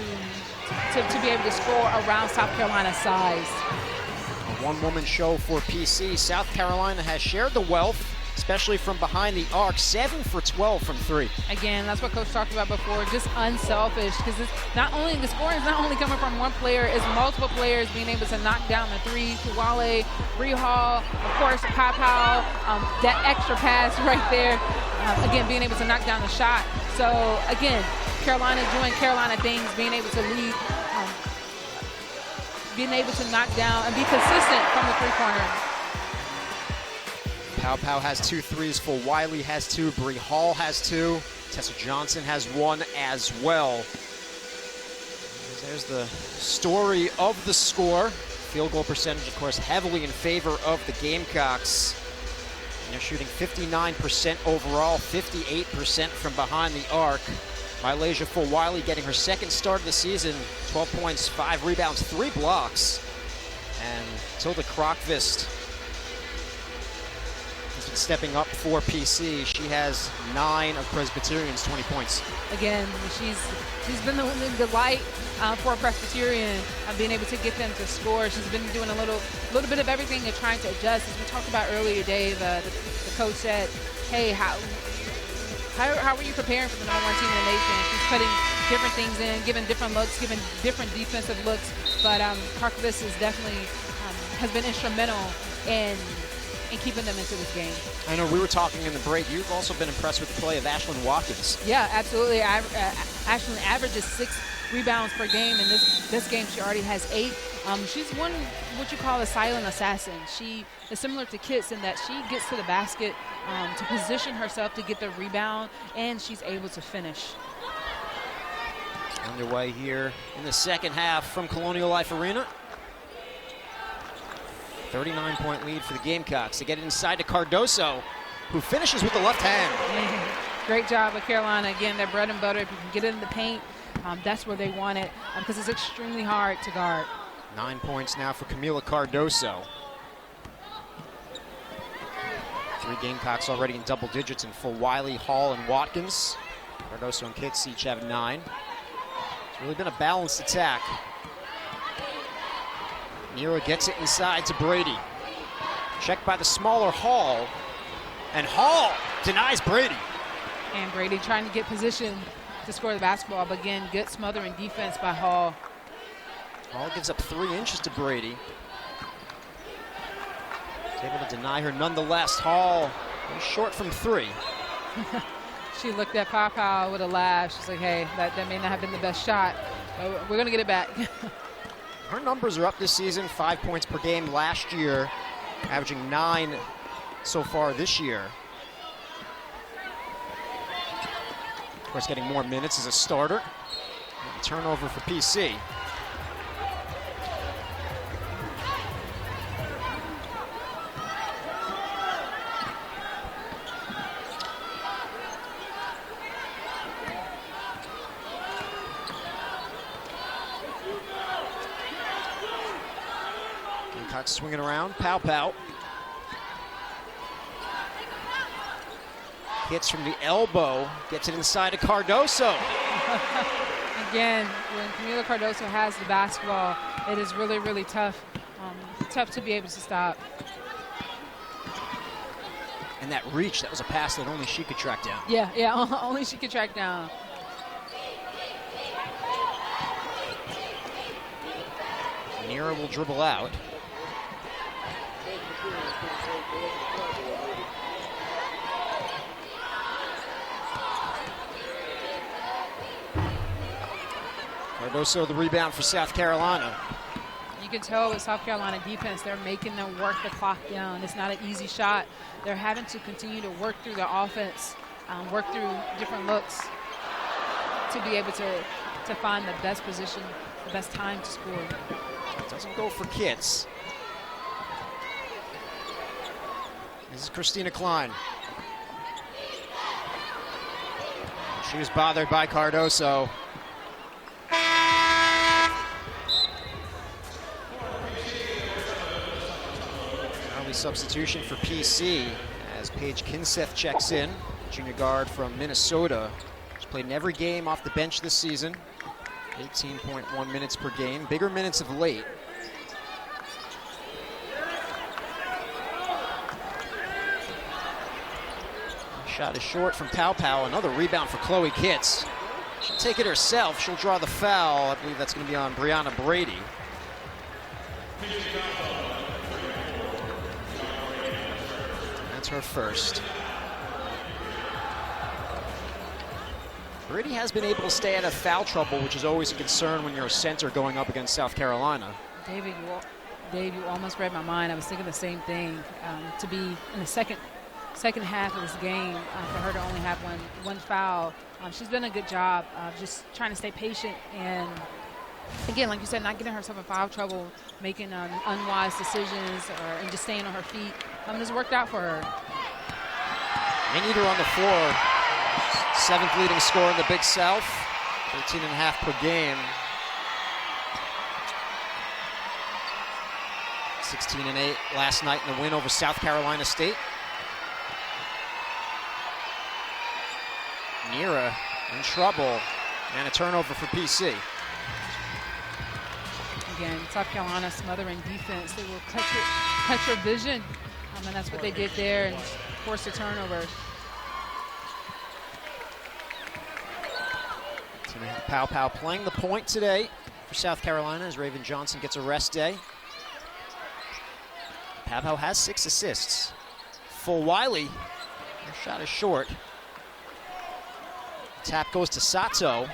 be able to score around South Carolina's size. A one-woman show for PC. South Carolina has shared the wealth, especially from behind the arc, 7 for 12 from 3. Again, that's what Coach talked about before, just unselfish, because not only the scoring is not only coming from one player, it's multiple players being able to knock down the three. Fulwiley, Bree Hall, of course, Pow Pow, that extra pass right there. Again, being able to knock down the shot. So, again, Carolina doing Carolina things, being able to lead, being able to knock down and be consistent from the three-pointer. Pow Pow has 2 threes. Fulwiley has 2. Bree Hall has 2. Tessa Johnson has 1 as well. There's the story of the score. Field goal percentage, of course, heavily in favor of the Gamecocks. And they're shooting 59% overall, 58% from behind the arc. Malaysia Fulwiley getting her second start of the season, 12 points, 5 rebounds, 3 blocks. And Tilda Krokvist has been stepping up for PC. She has 9 of Presbyterian's 20 points. Again, she's been the delight for Presbyterian of being able to get them to score. She's been doing a little bit of everything and trying to adjust. As we talked about earlier, Dave, the coach said, hey, how are you preparing for the #1 team in the nation? She's putting different things in, giving different looks, giving different defensive looks. But Cardoso is definitely has been instrumental in keeping them into this game. I know we were talking in the break. You've also been impressed with the play of Ashlyn Watkins. Yeah, absolutely. Ashlyn averages 6 rebounds per game. In this game, she already has 8. She's what you call a silent assassin. She is similar to Kitts in that she gets to the basket to position herself to get the rebound, and she's able to finish. Underway here in the second half from Colonial Life Arena. 39-point lead for the Gamecocks. They get it inside to Cardoso, who finishes with the left hand. Great job of Carolina. Again, their bread and butter. If you can get it in the paint, that's where they want it because it's extremely hard to guard. 9 points now for Kamilla Cardoso. 3 Gamecocks already in double digits in Fulwiley, Hall, and Watkins. Cardoso and Kitts each have 9. It's really been a balanced attack. Nero gets it inside to Brady. Checked by the smaller Hall. And Hall denies Brady. And Brady trying to get position to score the basketball, but again, good smothering defense by Hall. Hall gives up 3 inches to Brady. He's able to deny her nonetheless. Hall is short from 3. She looked at Papa with a laugh. She's like, hey, that may not have been the best shot, but we're going to get it back. Her numbers are up this season, 5 points per game last year, averaging 9 so far this year. Of course, getting more minutes as a starter. And a turnover for PC. Gamecocks swinging around, pow. Hits from the elbow, gets it inside to Cardoso. Again, when Kamilla Cardoso has the basketball, it is really, really tough. Tough to be able to stop. And that reach, that was a pass that only she could track down. Yeah, only she could track down. Nero will dribble out. Cardoso the rebound for South Carolina. You can tell with South Carolina defense, they're making them work the clock down. It's not an easy shot. They're having to continue to work through their offense, work through different looks to be able to find the best position, the best time to score. Doesn't go for Kitts. This is Christina Klein. She was bothered by Cardoso. Early substitution for PC as Paige Kinseth checks in, junior guard from Minnesota. She's played in every game off the bench this season. 18.1 minutes per game, bigger minutes of late. Shot is short from Pow. Another rebound for Chloe Kitts. She'll take it herself. She'll draw the foul. I believe that's going to be on Brianna Brady. That's her first. Brady has been able to stay out of foul trouble, which is always a concern when you're a center going up against South Carolina. Dave, you almost read my mind. I was thinking the same thing. To be in the second half of this game, for her to only have one foul, she's done a good job of just trying to stay patient and, again, like you said, not getting herself in foul trouble, making unwise decisions, and just staying on her feet. It's worked out for her. Maneater on the floor, 7th leading scorer in the Big South, 13.5 per game. 16-8 last night in the win over South Carolina State. Nira in trouble, and a turnover for PC. Again, South Carolina smothering defense. They will cut your vision, and that's what they did there and forced a turnover. Pow playing the point today for South Carolina as Raven Johnson gets a rest day. Pow has 6 assists. Fulwiley, their shot is short. Tap goes to Sato.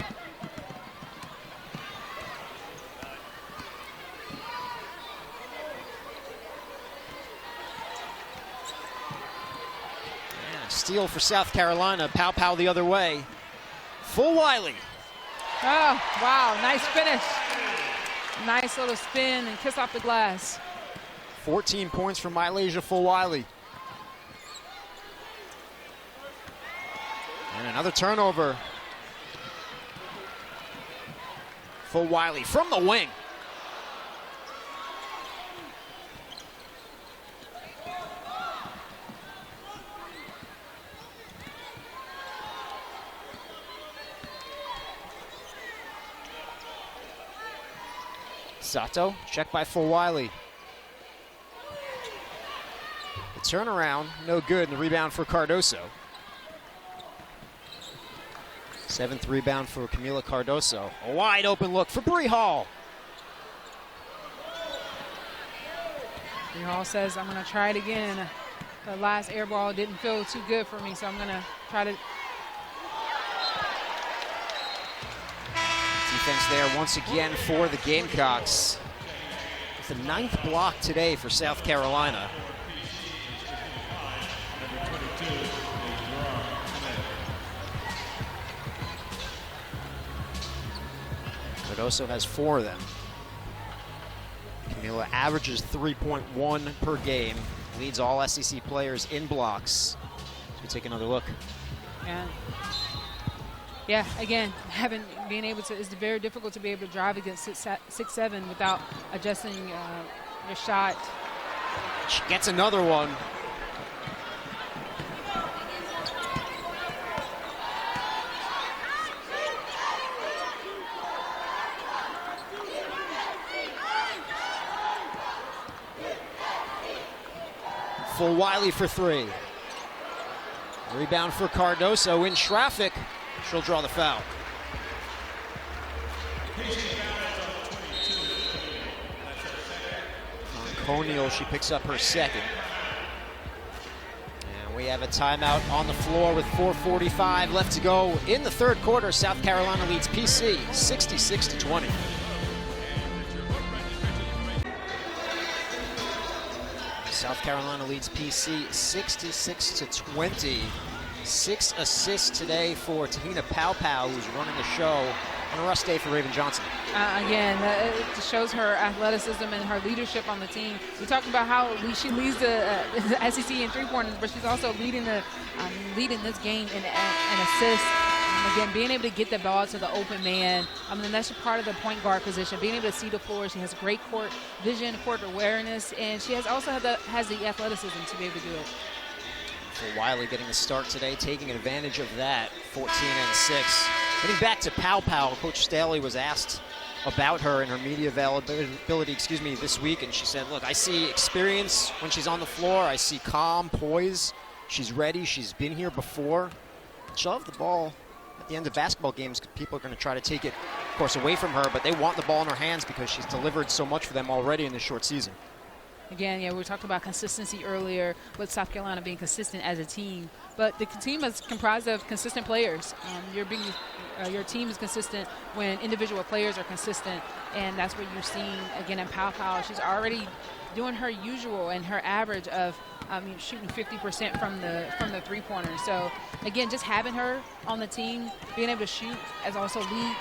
Steal for South Carolina. Pow the other way. Fulwiley. Oh, wow, nice finish. Nice little spin and kiss off the glass. 14 points from Mylasia Fulwiley. And another turnover. Fulwiley from the wing. Sato, checked by Fulwiley. The turnaround, no good, and the rebound for Cardoso. 7th rebound for Kamilla Cardoso. A wide open look for Bree Hall. Bree Hall says, I'm going to try it again. The last air ball didn't feel too good for me, so I'm going to try to. Defense there once again for the Gamecocks. It's the 9th block today for South Carolina. Cardoso has 4 of them. Kamilla averages 3.1 per game, leads all SEC players in blocks. So we take another look. Yeah, again, being able to, it's very difficult to be able to drive against 6'7" without adjusting your shot. She gets another one. Fulwiley for 3. Rebound for Cardoso in traffic. She'll draw the foul. Conial, she picks up her 2nd. And we have a timeout on the floor with 4:45 left to go in the 3rd quarter. South Carolina leads PC 66-20. South Carolina leads PC 66-20. 6 assists today for Te-Hina Pow, who's running the show on a rest day for Raven Johnson. Again, it shows her athleticism and her leadership on the team. We talked about how she leads the SEC in 3-pointers, but she's also leading this game in assists. Again, being able to get the ball to the open man. That's part of the point guard position. Being able to see the floor. She has great court vision, court awareness, and she has the athleticism to be able to do it. Fulwiley getting the start today, taking advantage of that. 14-6. Getting back to Pow, Coach Staley was asked about her and her media availability, this week, and she said, look, I see experience when she's on the floor. I see calm, poise. She's ready. She's been here before. She'll have the ball at the end of basketball games. People are going to try to take it, of course, away from her, but they want the ball in her hands because she's delivered so much for them already in this short season. Again, we were talking about consistency earlier, with South Carolina being consistent as a team. But the team is comprised of consistent players. Your team is consistent when individual players are consistent, and that's what you're seeing again in Pow. She's already doing her usual and her average of shooting 50% from the 3-pointer. So again, just having her on the team, being able to shoot as also lead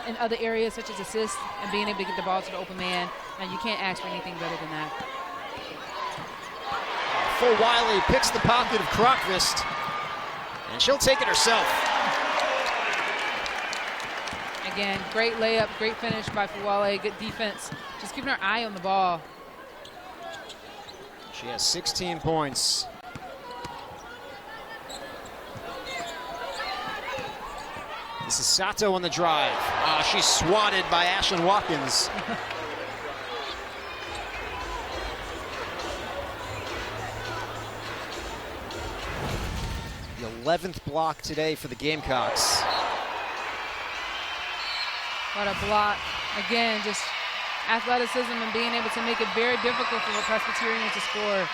in other areas such as assists and being able to get the ball to the open man, and you can't ask for anything better than that. Fulwiley picks the pocket of Crockvist. and she'll take it herself. Again, great layup, great finish by Fulwiley, good defense. Just keeping her eye on the ball. She has 16 points. This is Sato on the drive. She's swatted by Ashlyn Watkins. The 11th block today for the Gamecocks. What a block. Again, just athleticism and being able to make it very difficult for the Presbyterian to score.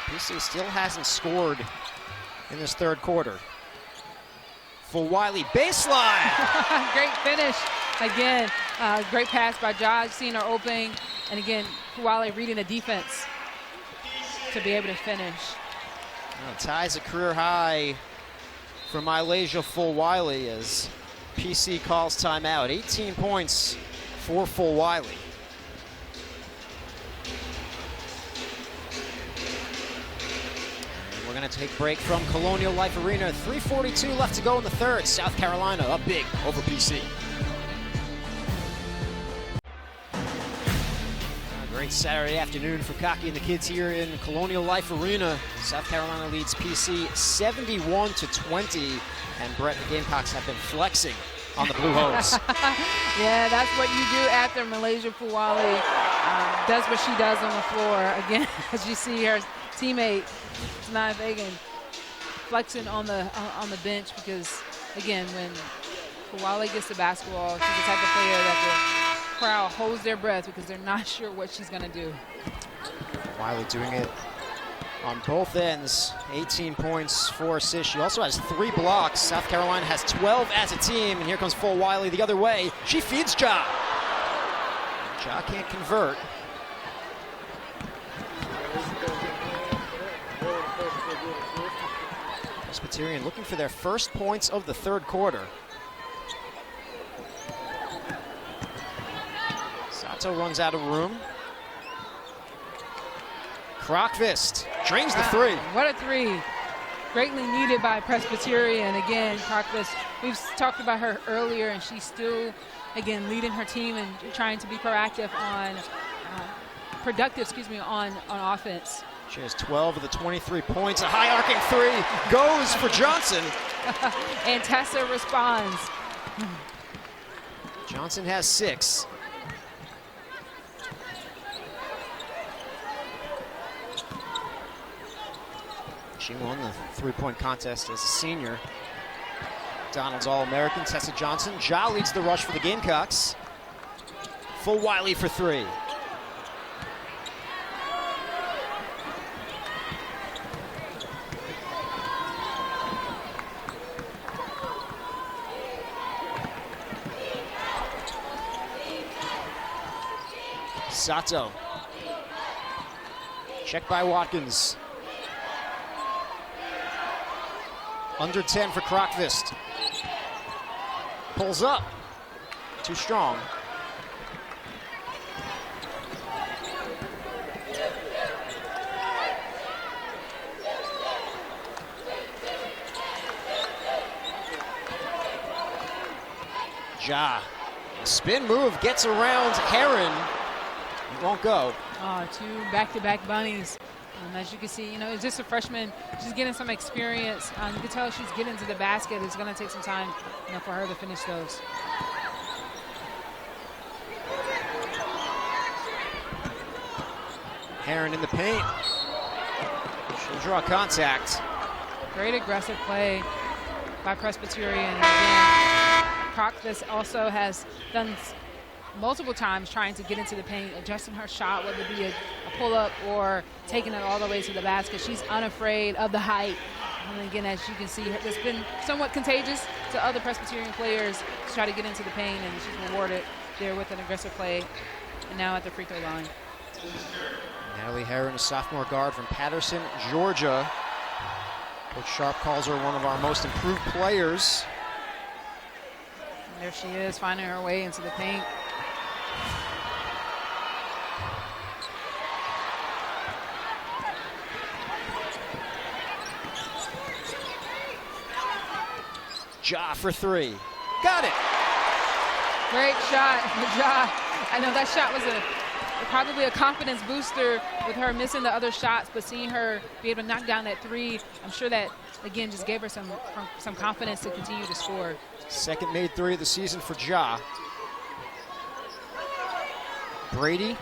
PC still hasn't scored in this third quarter. Fulwiley baseline. Great finish. Again, great pass by Josh, seeing her opening. And again, Fulwiley reading the defense to be able to finish. Ties a career high for Mylasia Fulwiley as PC calls timeout. 18 points for Fulwiley. We're going to take a break from Colonial Life Arena. 3:42 left to go in the third. South Carolina up big over PC. Great Saturday afternoon for Cocky and the kids here in Colonial Life Arena. South Carolina leads PC 71-20, and Brett, the Gamecocks have been flexing on the Blue Hose. Yeah, that's what you do after Mylasia Fulwiley does what she does on the floor. Again, as you see her teammate, Tanaya Fagan, flexing on the bench because, again, when Fulwiley gets the basketball, she's the type of player that the crowd holds their breath because they're not sure what she's going to do. Wiley doing it on both ends. 18 points, 4 assists. She also has 3 blocks. South Carolina has 12 as a team, and here comes Fulwiley the other way. She feeds Ja. Ja can't convert. Presbyterian looking for their first points of the third quarter. Sato runs out of room. Krokvist drains the three. What a three. Greatly needed by Presbyterian. Again, Krokvist, we've talked about her earlier, and she's still, again, leading her team and trying to be proactive on, on offense. She has 12 of the 23 points. A high arcing three goes for Johnson. And Tessa responds. Johnson has 6. She won the three-point contest as a senior. Donald's All-American, Tessa Johnson. Ja leads the rush for the Gamecocks. Fulwiley for 3. Sato. Checked by Watkins. Under 10 for Krokvist. Pulls up. Too strong. Ja. A spin move gets around Heron. It won't go. Oh, 2 back-to-back bunnies. As you can see, it's just a freshman. She's getting some experience. You can tell she's getting to the basket. It's going to take some time, for her to finish those. Heron in the paint. She'll draw contact. Great aggressive play by Presbyterian. Again, Krokvist also has done multiple times trying to get into the paint, adjusting her shot, whether it be a pull-up or taking it all the way to the basket. She's unafraid of the height. And again, as you can see, it's been somewhat contagious to other Presbyterian players to try to get into the paint, and she's rewarded there with an aggressive play, and now at the free throw line. Natalie Heron, a sophomore guard from Patterson, Georgia. Coach Sharp calls her one of our most improved players. And there she is, finding her way into the paint. Ja for three. Got it. Great shot, Ja. I know that shot was probably a confidence booster with her missing the other shots, but seeing her be able to knock down that three, I'm sure that, again, just gave her some confidence to continue to score. Second made three of the season for Ja. Brady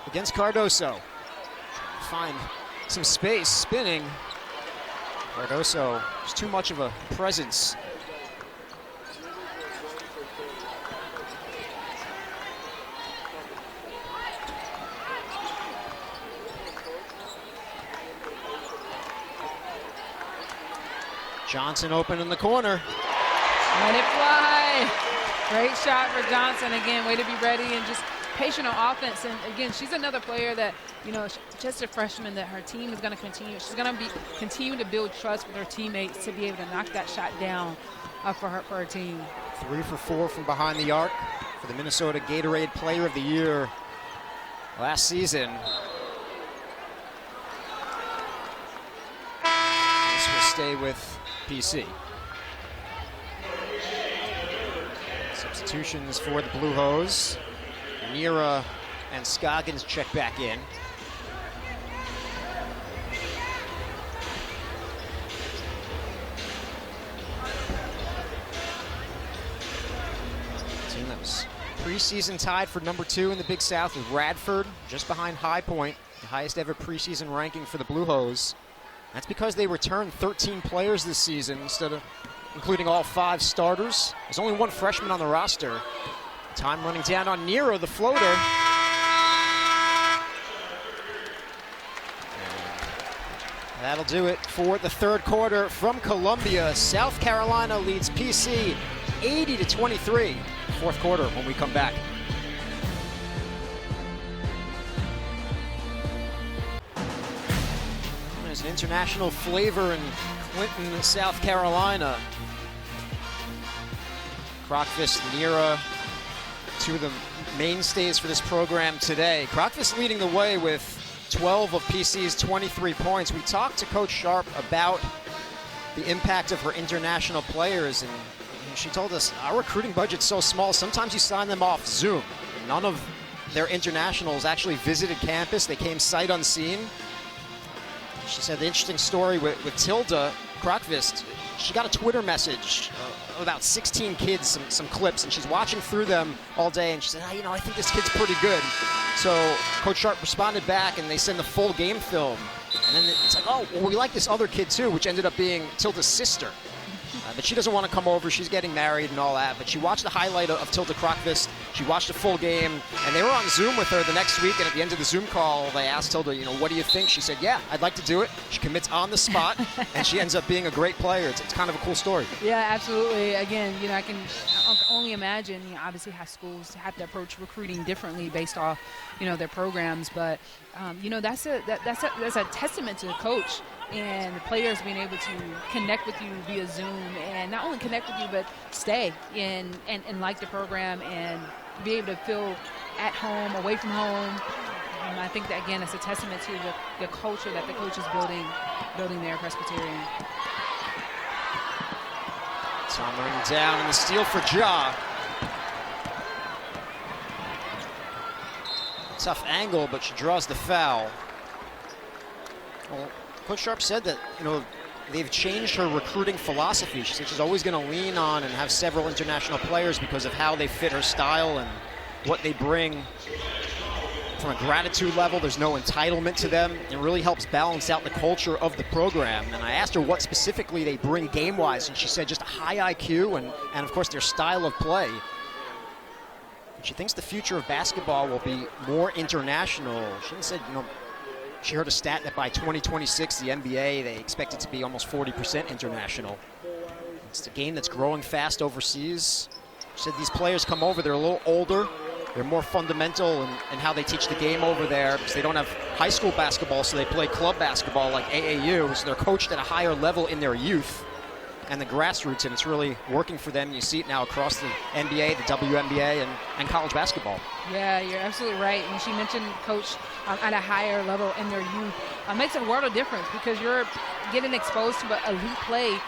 against Cardoso. Find some space, spinning. Cardoso is too much of a presence. Johnson open in the corner. Let it fly. Great shot for Johnson. Again, way to be ready and just patient on offense. And again, she's another player that, you know, just a freshman that her team is going to continue. She's going to continue to build trust with her teammates to be able to knock that shot down for her team. 3 for 4 from behind the arc for the Minnesota Gatorade Player of the Year last season. This will stay with PC. Substitutions for the Blue Hose. Nira and Scoggins check back in. Team that was preseason tied for number 2 in the Big South with Radford, just behind High Point, the highest ever preseason ranking for the Blue Hose. That's because they returned 13 players this season instead of including all 5 starters. There's only 1 freshman on the roster. Time running down on Nero, the floater. And that'll do it for the third quarter from Columbia. South Carolina leads PC 80-23. Fourth quarter when we come back. There's an international flavor in Clinton, South Carolina. Crockfist, Nira, 2 of the mainstays for this program today. Crockfist leading the way with 12 of PC's 23 points. We talked to Coach Sharp about the impact of her international players, and she told us our recruiting budget's so small, sometimes you sign them off Zoom. None of their internationals actually visited campus. They came sight unseen. She said the interesting story with Tilda Crockfist, she got a Twitter message of about 16 kids, some clips, and she's watching through them all day, and she said, you know, I think this kid's pretty good. So Coach Sharp responded back, and they send the full game film. And then it's like, oh, well, we like this other kid too, which ended up being Tilda's sister. But she doesn't want to come over. She's getting married and all that. But she watched the highlight of Tilda Crockfist. She watched the full game. And they were on Zoom with her the next week. And at the end of the Zoom call, they asked Tilda, you know, what do you think? She said, yeah, I'd like to do it. She commits on the spot. And she ends up being a great player. It's kind of a cool story. Yeah, absolutely. Again, you know, I can only imagine, you know, obviously how schools have to approach recruiting differently based off, you know, their programs. But, you know, that's a testament to the coach and the players being able to connect with you via Zoom, and not only connect with you, but stay and like the program and be able to feel at home, away from home. And I think that, again, it's a testament to the culture that the coach is building there at Presbyterian. Tom running down, and the steal for Ja. Tough angle, but she draws the foul. Well, Coach Sharp said that, you know, they've changed her recruiting philosophy. She said she's always going to lean on and have several international players because of how they fit her style and what they bring from a gratitude level. There's no entitlement to them. It really helps balance out the culture of the program. And I asked her what specifically they bring game-wise, and she said just a high IQ and of course, their style of play. And she thinks the future of basketball will be more international. She said, you know, she heard a stat that by 2026, the NBA, they expect it to be almost 40% international. It's a game that's growing fast overseas. She said these players come over, they're a little older, they're more fundamental in how they teach the game over there because they don't have high school basketball, so they play club basketball like AAU, so they're coached at a higher level in their youth. and the grassroots, and it's really working for them. You see it now across the NBA, the WNBA, and college basketball. Yeah, you're absolutely right. And she mentioned coach at a higher level in their youth. Makes a world of difference because you're getting exposed to elite play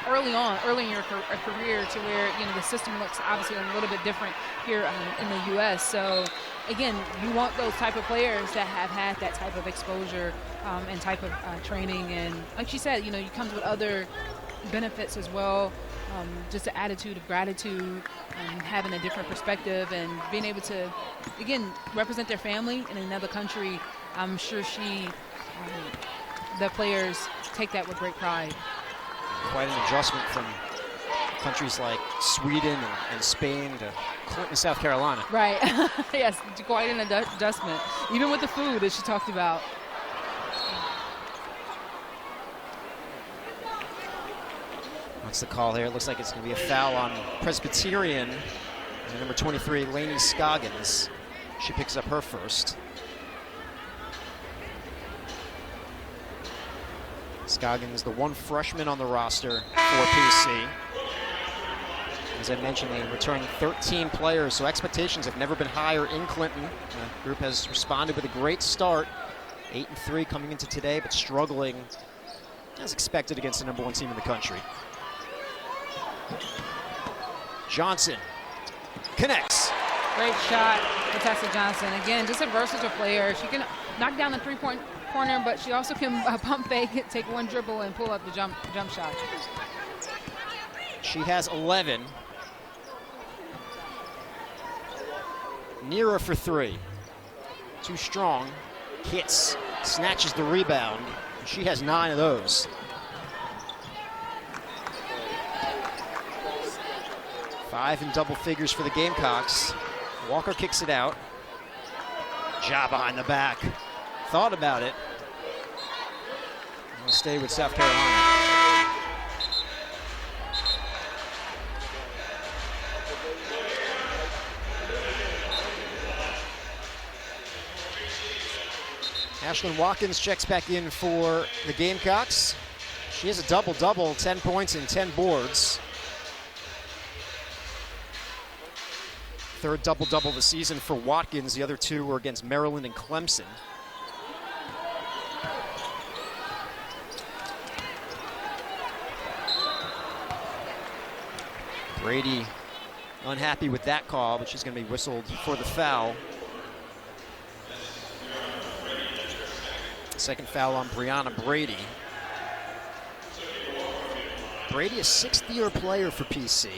early in your career, to where the system looks obviously a little bit different here in the U.S. So again, you want those type of players that have had that type of exposure and type of training. And like she said, you comes with other benefits as well. Just an attitude of gratitude, having a different perspective, and being able to, again, represent their family in another country. I'm sure the players take that with great pride. Quite an adjustment from countries like Sweden and Spain to Clinton, South Carolina. Right. Yes, quite an adjustment. Even with the food that she talked about. What's the call here? It looks like it's going to be a foul on Presbyterian. And number 23, Lainey Scoggins. She picks up her first. Scoggins, the one freshman on the roster for PC. As I mentioned, they returned 13 players, so expectations have never been higher in Clinton. The group has responded with a great start. 8-3 coming into today, but struggling as expected against the number 1 team in the country. Johnson connects. Great shot for Tessa Johnson. Again, just a versatile player. She can knock down the three-point corner, but she also can pump fake, take one dribble, and pull up the jump shot. She has 11. Nearer for 3. Too strong. Hits, snatches the rebound. She has 9 of those. Five in double figures for the Gamecocks. Walker kicks it out. Ja behind the back. Thought about it. We'll stay with South Carolina. Ashlyn Watkins checks back in for the Gamecocks. She has a double-double, 10 points and 10 boards. Third double-double of the season for Watkins. The other 2 were against Maryland and Clemson. Brady unhappy with that call, but she's going to be whistled for the foul. Second foul on Brianna Brady. Brady, a 6th-year player for PC.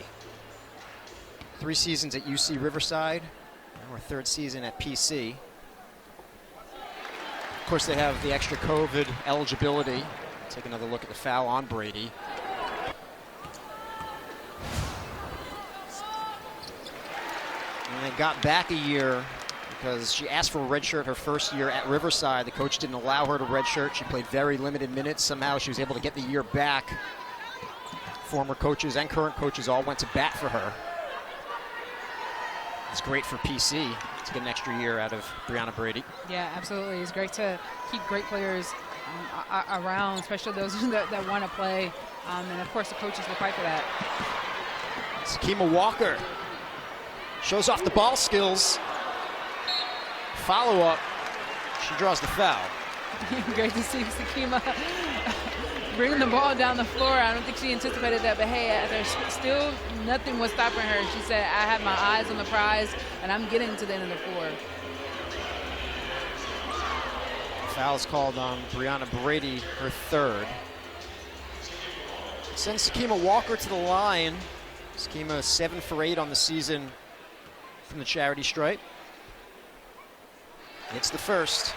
3 seasons at UC Riverside, now her 3rd season at PC. Of course, they have the extra COVID eligibility. Take another look at the foul on Brady. And they got back a year because she asked for a red shirt her first year at Riverside. The coach didn't allow her to redshirt. She played very limited minutes. Somehow she was able to get the year back. Former coaches and current coaches all went to bat for her. It's great for PC to get an extra year out of Brianna Brady. Yeah, absolutely. It's great to keep great players around, especially those that want to play. And of course, the coaches will fight for that. Sakima Walker shows off the ball skills. Follow-up. She draws the foul. Great to see Sakima bringing the ball down the floor. I don't think she anticipated that, but hey, there's still nothing was stopping her. She said, I have my eyes on the prize, and I'm getting to the end of the floor. Foul's called on Brianna Brady, her 3rd. Sends Sakima Walker to the line. Sakima 7 for 8 on the season from the charity stripe. It's the first.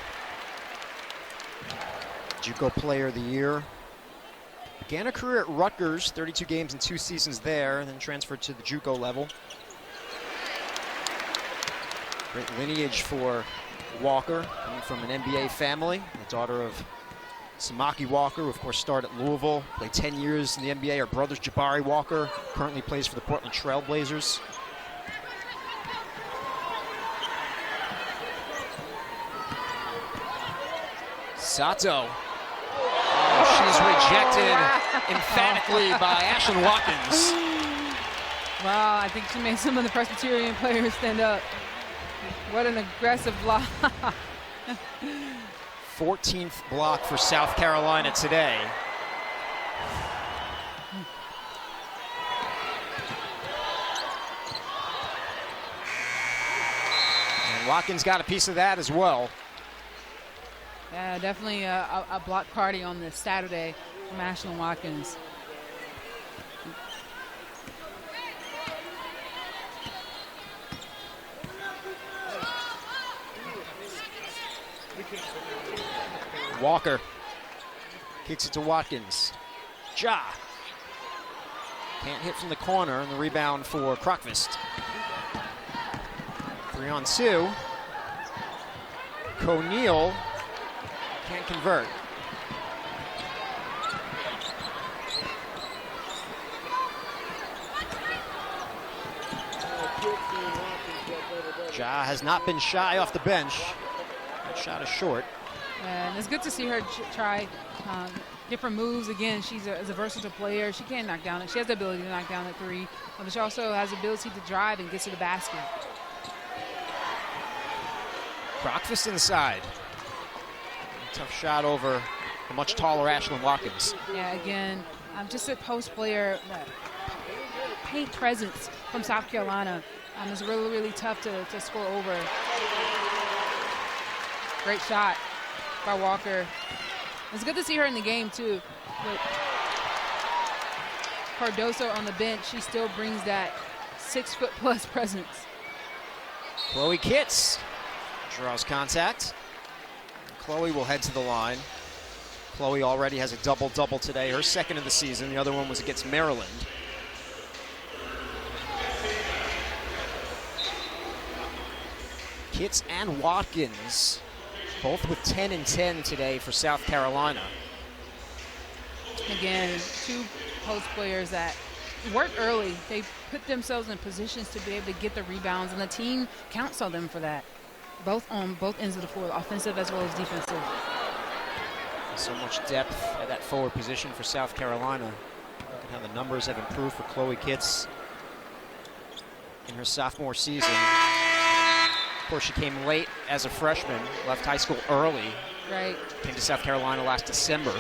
JUCO Player of the Year. Began her career at Rutgers, 32 games in 2 seasons there, and then transferred to the JUCO level. Great lineage for Walker, coming from an NBA family, the daughter of Samaki Walker, who of course started at Louisville, played 10 years in the NBA. Her brother's Jabari Walker, currently plays for the Portland Trail Blazers. Sato. Oh, she is rejected emphatically by Ashlyn Watkins. Wow, I think she made some of the Presbyterian players stand up. What an aggressive block. 14th block for South Carolina today. And Watkins got a piece of that as well. Yeah, definitely a block party on this Saturday from Ashlyn Watkins. Walker kicks it to Watkins. Ja can't hit from the corner, and the rebound for Krokvist. 3-on-2. O'Neal can't convert. Ja has not been shy off the bench. That shot is short. And it's good to see her try different moves. Again, she's a versatile player. She can knock down it. She has the ability to knock down at three, but she also has the ability to drive and get to the basket. Krokvist inside. Tough shot over a much taller Ashlyn Watkins. Yeah, again, just a post player. Paint presence from South Carolina. It's really, really tough to score over. Great shot by Walker. It's good to see her in the game too. With Cardoso on the bench, she still brings that 6-foot-plus presence. Chloe Kitts draws contact. Chloe will head to the line. Chloe already has a double-double today, her second of the season. The other one was against Maryland. Kitts and Watkins, both with 10 and 10 today for South Carolina. Again, two post players that work early. They put themselves in positions to be able to get the rebounds, and the team counts on them for that. Both on both ends of the floor, offensive as well as defensive. So much depth at that forward position for South Carolina. Look at how the numbers have improved for Chloe Kitts in her sophomore season. Of course, she came late as a freshman, left high school early. Right. Came to South Carolina last December.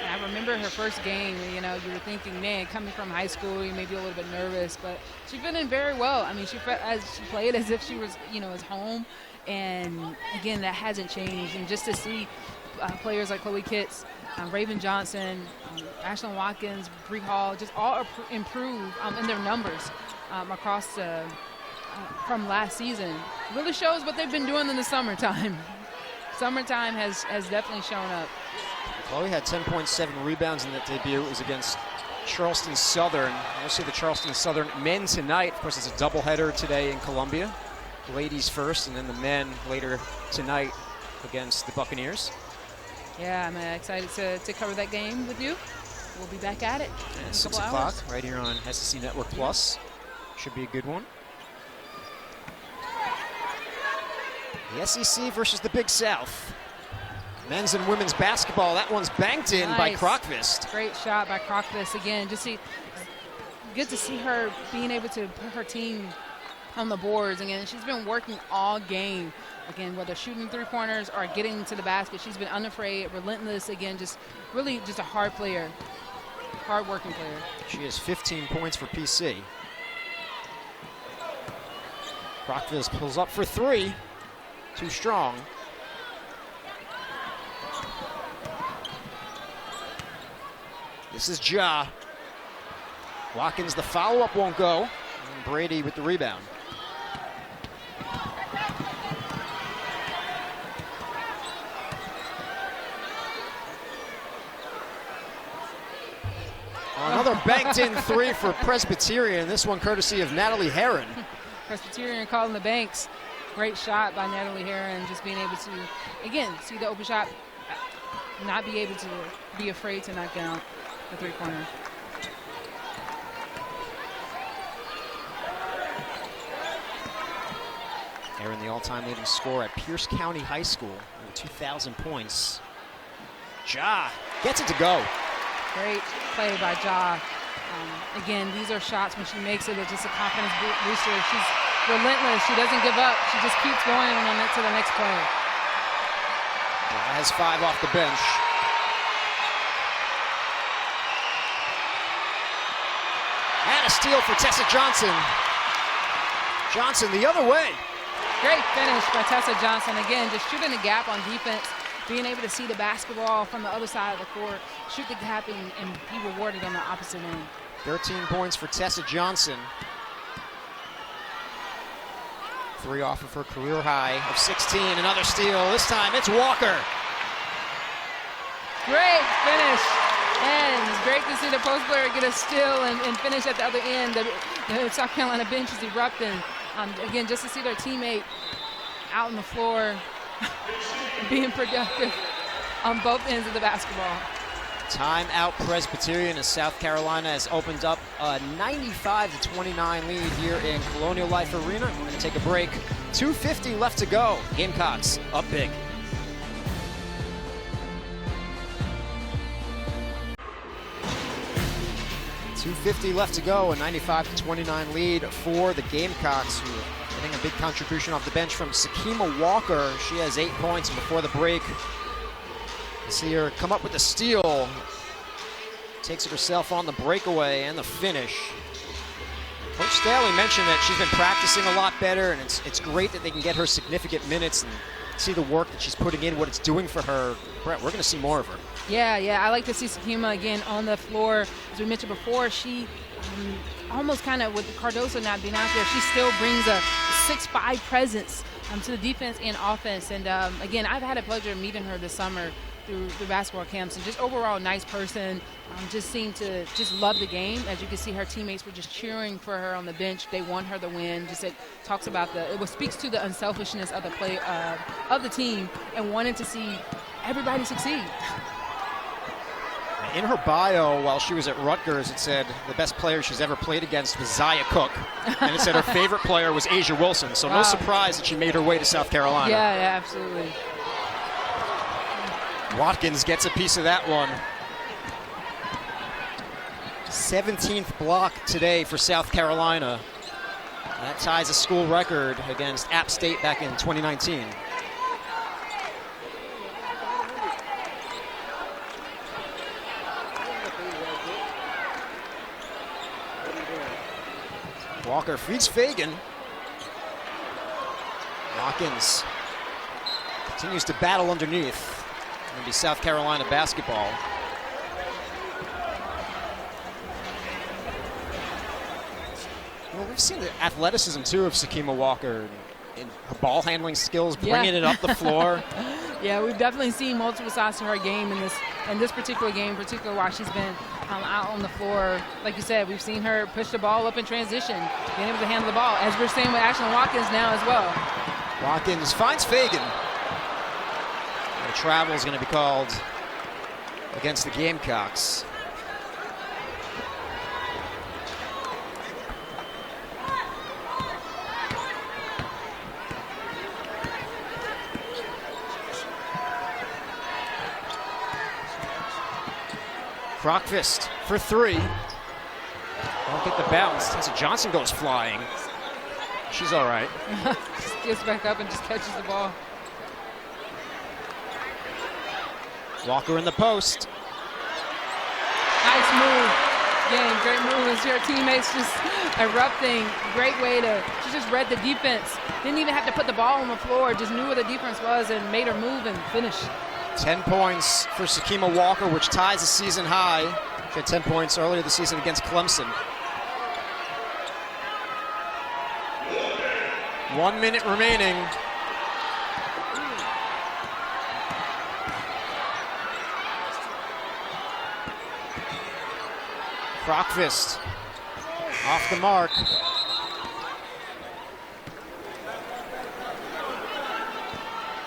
I remember her first game, you know, you were thinking, man, coming from high school, you may be a little bit nervous, but she fit in very well. I mean, she played as if she was, you know, at home. And again, that hasn't changed. And just to see players like Chloe Kitts, Raven Johnson, Ashlyn Watkins, Bree Hall, just all improve in their numbers across from last season, really shows what they've been doing in the summertime. Summertime has definitely shown up. Chloe had 10.7 rebounds in that debut. It was against Charleston Southern. We'll see the Charleston Southern men tonight. Of course, it's a doubleheader today in Columbia. The ladies first, and then the men later tonight against the Buccaneers. Yeah, I'm excited to cover that game with you. We'll be back at it at 6 o'clock right here on SEC Network Plus. Should be a good one. The SEC versus the Big South. Men's and women's basketball. That one's banked in by Krokvist. Great shot by Krokvist. Again, good to see her being able to put her team on the boards. Again, she's been working all game. Again, whether shooting three-pointers or getting to the basket, she's been unafraid, relentless. Again, just a hard player, hard-working player. She has 15 points for PC. Krokvist pulls up for three. Too strong. This is Ja. Watkins, the follow-up won't go. And Brady with the rebound. Another banked-in three for Presbyterian. This one courtesy of Natalie Herron. Presbyterian calling the banks. Great shot by Natalie Herron, just being able to, again, see the open shot, not be able to be afraid to knock down the three-pointer. Herron, the all-time leading scorer at Pierce County High School, with 2,000 points Ja gets it to go. Great play by Ja. Again, these are shots when she makes it. It's just a confidence booster. She's relentless. She doesn't give up. She just keeps going on it to the next play. Ja has 5 off the bench. And a steal for Tessa Johnson. Johnson the other way. Great finish by Tessa Johnson. Again, just shooting the gap on defense, being able to see the basketball from the other side of the court, shoot the gap and be rewarded on the opposite end. 13 points for Tessa Johnson. 3 off of her career high of 16. Another steal. This time it's Walker. Great finish. And it's great to see the post player get a steal and finish at the other end. The South Carolina bench is erupting. Again, just to see their teammate out on the floor being productive on both ends of the basketball. Timeout Presbyterian as South Carolina has opened up a 95-29 lead here in Colonial Life Arena. We're going to take a break. 2:50 left to go. Gamecocks up big. .250 left to go, a 95-29 lead for the Gamecocks, who are getting a big contribution off the bench from Sakima Walker. She has 8 points, and before the break, you see her come up with the steal. Takes it herself on the breakaway and the finish. Coach Staley mentioned that she's been practicing a lot better, and it's great that they can get her significant minutes and see the work that she's putting in, what it's doing for her. Brett, we're going to see more of her. Yeah, I like to see Sakima again on the floor. As we mentioned before, she almost kind of, with Cardoso not being out there, she still brings a 6'5" presence to the defense and offense. And again, I've had a pleasure of meeting her this summer through basketball camps, and just overall nice person. Just seemed to just love the game. As you can see, her teammates were just cheering for her on the bench. They want her to win. Just it talks about it speaks to the unselfishness of the play of the team and wanting to see everybody succeed. In her bio, while she was at Rutgers, it said the best player she's ever played against was Zia Cook. And it said her favorite player was Asia Wilson. So no surprise that she made her way to South Carolina. Yeah, absolutely. Watkins gets a piece of that one. 17th block today for South Carolina. That ties a school record against App State back in 2019. Walker feeds Fagan. Watkins continues to battle underneath. It'll be South Carolina basketball. Well, we've seen the athleticism too of Sakima Walker in her ball handling skills, bringing it up the floor. Yeah, we've definitely seen multiple sides to her game in this particular game, particularly while she's been out on the floor. Like you said, we've seen her push the ball up in transition, being able to handle the ball, as we're seeing with Ashlyn Watkins now as well. Watkins finds Fagan. The travel is going to be called against the Gamecocks. Crockfist for 3. Don't get the bounce. Tessa Johnson goes flying. She's all right. Just gets back up and just catches the ball. Walker in the post. Nice move. Again, great move. As your teammates just erupting. Great way to, she just read the defense. Didn't even have to put the ball on the floor. Just knew where the defense was and made her move and finish. 10 points for Sakima Walker, which ties the season high. She had 10 points earlier this season against Clemson. 1 minute remaining. Crockfist off the mark.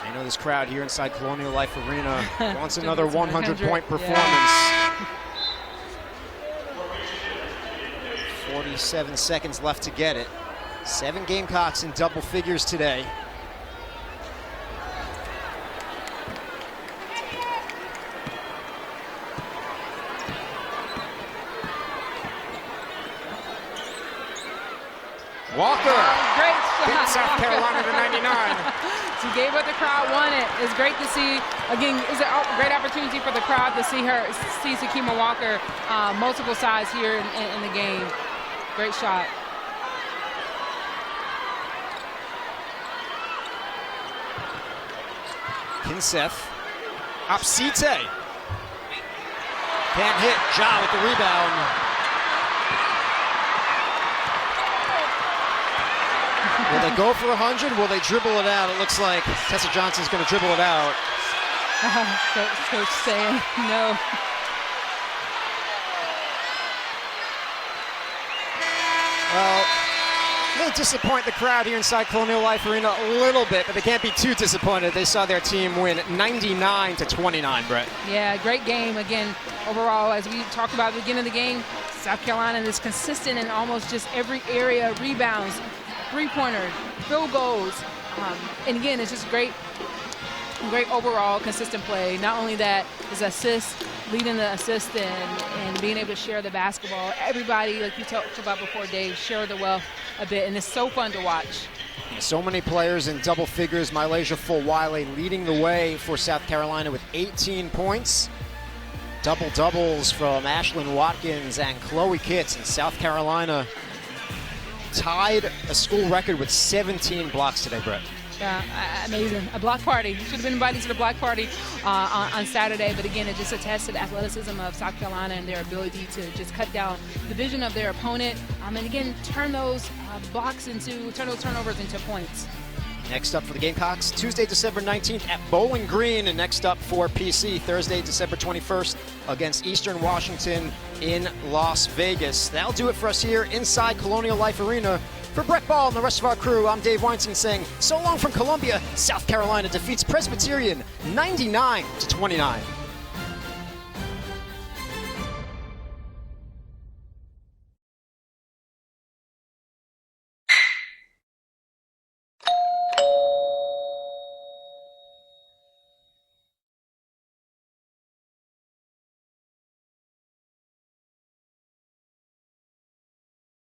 I know this crowd here inside Colonial Life Arena wants another 100-point performance. 47 seconds left to get it. 7 Gamecocks in double figures today. Walker. Great shot. Beat South Carolina to 99. She gave what the crowd wanted. It's great to see. Again, it's a great opportunity for the crowd to see Sakima Walker multiple sides here in the game. Great shot. Kinseth. Apsite. Can't hit. Ja with the rebound. Will they go for 100? Will they dribble it out? It looks like Tessa Johnson's going to dribble it out. Coach saying no. Well, they'll disappoint the crowd here inside Colonial Life Arena a little bit, but they can't be too disappointed. They saw their team win 99 to 29, Brett. Yeah, great game. Again, overall, as we talked about at the beginning of the game, South Carolina is consistent in almost just every area. Rebounds, three-pointers, field goals. And again, it's just great overall consistent play. Not only that, is assists, leading the assist and being able to share the basketball. Everybody, like you talked about before, Dave, share the wealth a bit, and it's so fun to watch. So many players in double figures. Mylasia Fulwiley leading the way for South Carolina with 18 points. Double-doubles from Ashlyn Watkins and Chloe Kitts, and South Carolina tied a school record with 17 blocks today, Brett. Yeah, amazing. A block party. Should have been invited to the block party on Saturday, but again, it just attests to the athleticism of South Carolina and their ability to just cut down the vision of their opponent, and again, turn those turnovers into points. Next up for the Gamecocks, Tuesday, December 19th at Bowling Green, and next up for PC, Thursday, December 21st against Eastern Washington in Las Vegas. That'll do it for us here inside Colonial Life Arena. For Brett Ball and the rest of our crew, I'm Dave Weinstein saying so long from Columbia. South Carolina defeats Presbyterian 99 to 29.